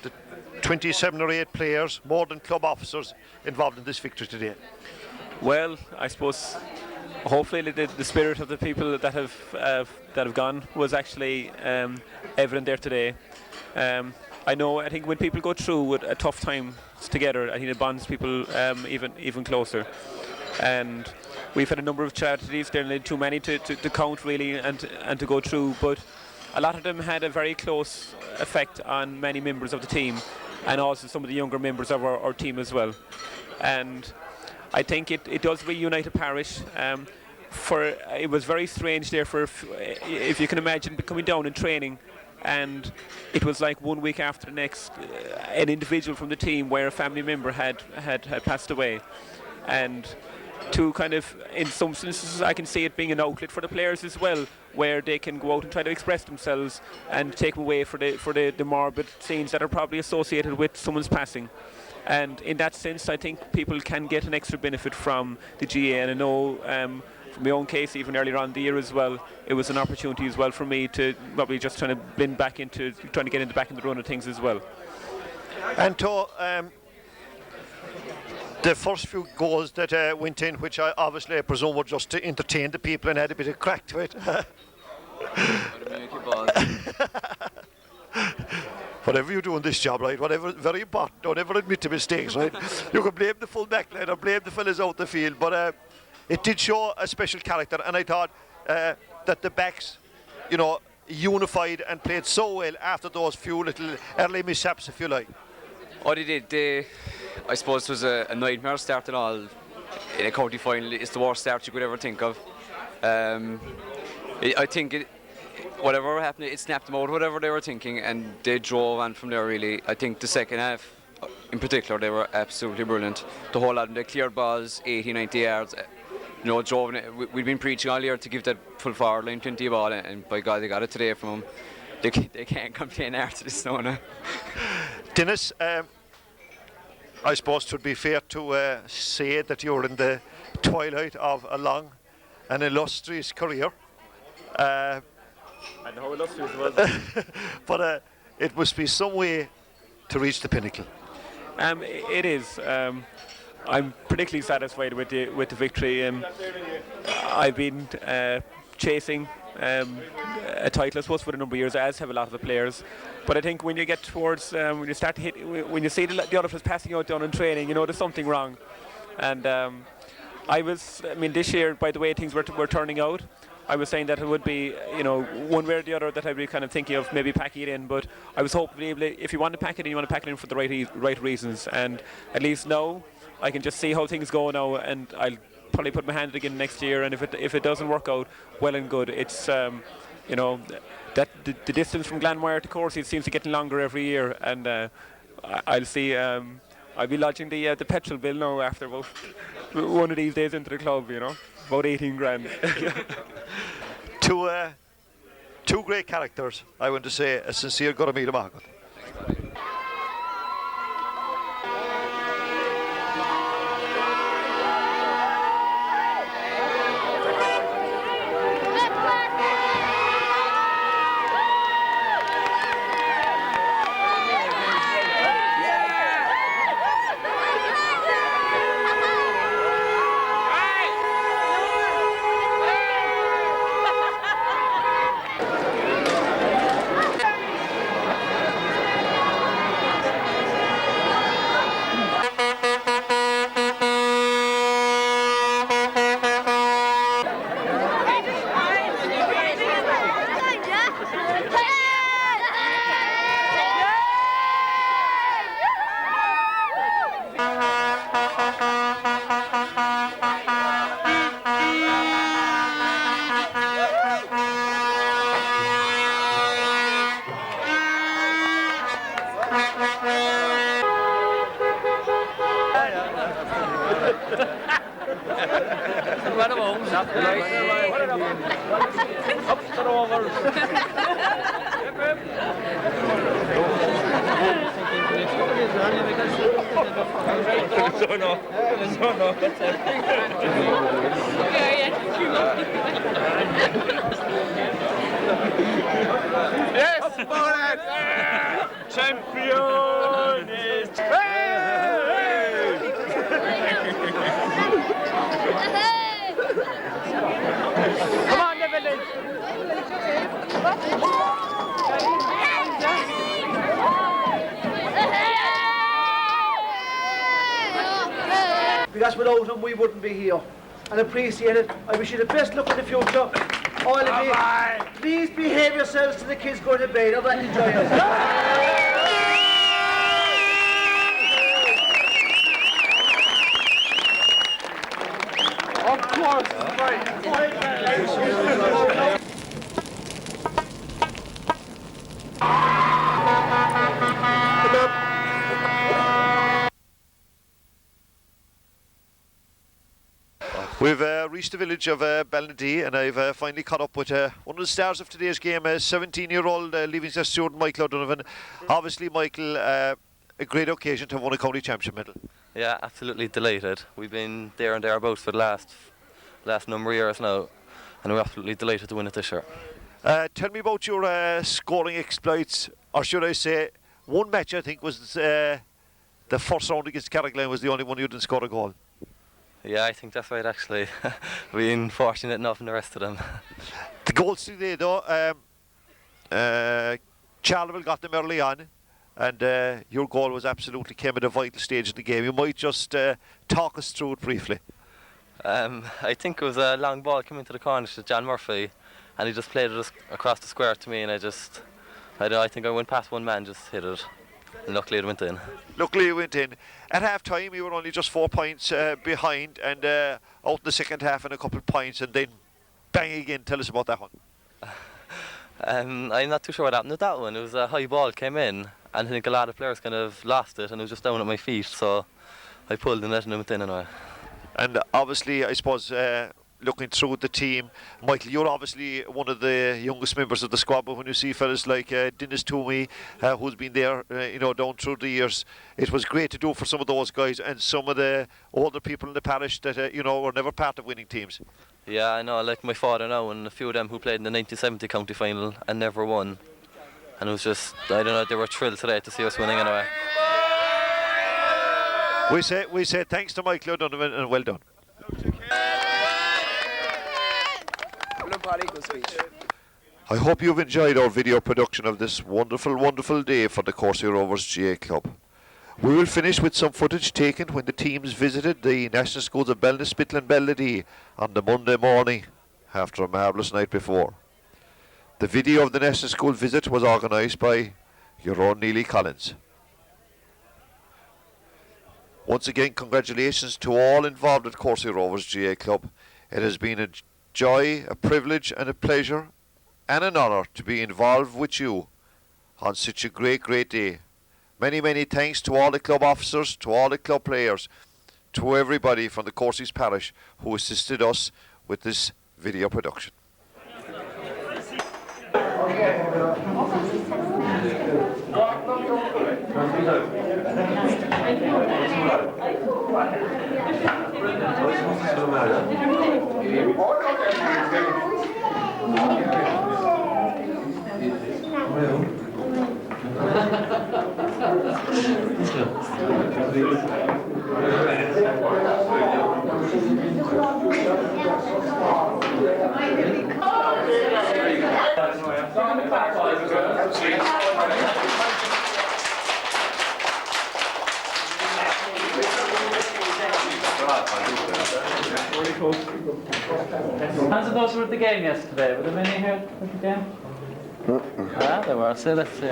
the 27 or 8 players, more than club officers involved in this victory today. Well, I suppose hopefully the spirit of the people that have gone was actually evident there today. I think when people go through a tough time together, I think it bonds people even closer. And we've had a number of tragedies, there are too many to count really and to go through, but a lot of them had a very close effect on many members of the team and also some of the younger members of our team as well. And I think it does reunite a parish. It was very strange there if you can imagine coming down and training, and it was like 1 week after the next, an individual from the team where a family member had passed away. And to kind of, in some instances, I can see it being an outlet for the players as well, where they can go out and try to express themselves and take them away for the morbid scenes that are probably associated with someone's passing. And in that sense, I think people can get an extra benefit from the GA. And I know from my own case, even earlier on in the year as well, it was an opportunity as well for me to probably just trying to get back into the run of things as well. And to the first few goals that went in, which I presume were just to entertain the people and had a bit of crack to it. Whatever you do in this job, right, whatever, very important, don't ever admit to mistakes, right? You can blame the full back line or blame the fellas out the field, but it did show a special character, and I thought that the backs, unified and played so well after those few little early mishaps, if you like. Oh, they did. I suppose it was a nightmare start and all. In a county final, it's the worst start you could ever think of. I think whatever happened, it snapped them out, whatever they were thinking, and they drove on from there, really. I think the second half, in particular, they were absolutely brilliant. The whole lot of them, they cleared balls 80, 90 yards. Drove it. We've been preaching all year to give that full forward line 20 ball, and by God, they got it today from them. They can't complain after this now. Dennis, I suppose it would be fair to say that you're in the twilight of a long and illustrious career. And how illustrious was it? But it must be some way to reach the pinnacle. It is. I'm particularly satisfied with the victory. I've been chasing a title, I suppose, for a number of years, as have a lot of the players. But I think when you get towards, when you start to hit, when you see the other fellas passing out down in training, there's something wrong. And this year, by the way things were turning out, I was saying that it would be, one way or the other that I'd be kind of thinking of maybe packing it in. But I was hoping, if you want to pack it in, you want to pack it in for the right reasons. And at least now, I can just see how things go now, and I'll probably put my hand again next year. And if it doesn't work out, well and good. It's that the distance from Glanmire to Corsie seems to get longer every year, and I'll see. I'll be lodging the petrol bill now after about one of these days into the club. About 18 grand. Two great characters. I want to say a sincere Goramida Margaret. because without him we wouldn't be here. And appreciate it. I wish you the best luck in the future. All of you, please behave yourselves to the kids going to bed. I'd like to enjoy it. Of course, right. We've reached the village of Ballinadee, and I've finally caught up with one of the stars of today's game, a 17-year-old Leaving Cert student, Michael O'Donovan. Obviously, Michael, a great occasion to have won a county championship medal. Yeah, absolutely delighted. We've been there and thereabouts for the last number of years now, and we're absolutely delighted to win it this year. Tell me about your scoring exploits, or should I say, one match I think was the first round against Carrickline was the only one you didn't score a goal. Yeah, I think that's right actually. We've been fortunate enough in the rest of them. The goals today though, Charleville got them early on, and your goal was absolutely came at a vital stage of the game. You might just talk us through it briefly. I think it was a long ball coming into the corner to John Murphy, and he just played it across the square to me, and I think I went past one man, just hit it, and luckily it went in. Luckily it went in. At half time you were only just 4 points behind, and out in the second half and a couple of points, and then bang again. Tell us about that one. I'm not too sure what happened with that one. It was a high ball came in, and I think a lot of players kind of lost it, and it was just down at my feet, so I pulled the net and it went in anyway. And obviously, I suppose, looking through the team, Michael, you're obviously one of the youngest members of the squad, but when you see fellas like Dennis Toomey, who's been there, down through the years, it was great to do for some of those guys and some of the older people in the parish that, were never part of winning teams. Yeah, I know, like my father now, and a few of them who played in the 1970 county final and never won. And it was just, I don't know, they were thrilled today to see us winning anyway. We say thanks to Michael O'Donovan and well done. I hope you've enjoyed our video production of this wonderful, wonderful day for the Courcey Rovers GA Club. We will finish with some footage taken when the teams visited the National Schools of Ballinspittle and Ballinadee on the Monday morning after a marvellous night before. The video of the National School visit was organised by your own Neely Collins. Once again, congratulations to all involved at Courcey Rovers GA Club. It has been a joy, a privilege and a pleasure and an honour to be involved with you on such a great, great day. Many, many thanks to all the club officers, to all the club players, to everybody from the Courcey's parish who assisted us with this video production. Hands of those who were at the game yesterday, were there many here at the game? Ah, there were, so let's see.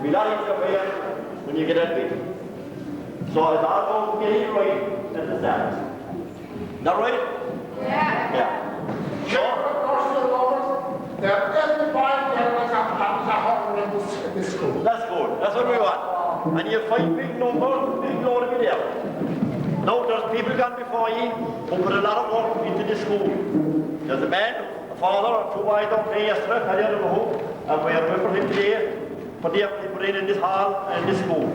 There'll be a lot easier for you when you get that bit. So it's all about getting it right at the start. Is that right? Yeah. Sure. Every boy there was a hurling in this school. That's good. That's what we want. And you find big numbers, big load of it there. Now there's people gone before you who put a lot of work into this school. There's a man, a father, 2 boys don't play yesterday, carry on the hook, and we are for him today, for they put in this hall and this school.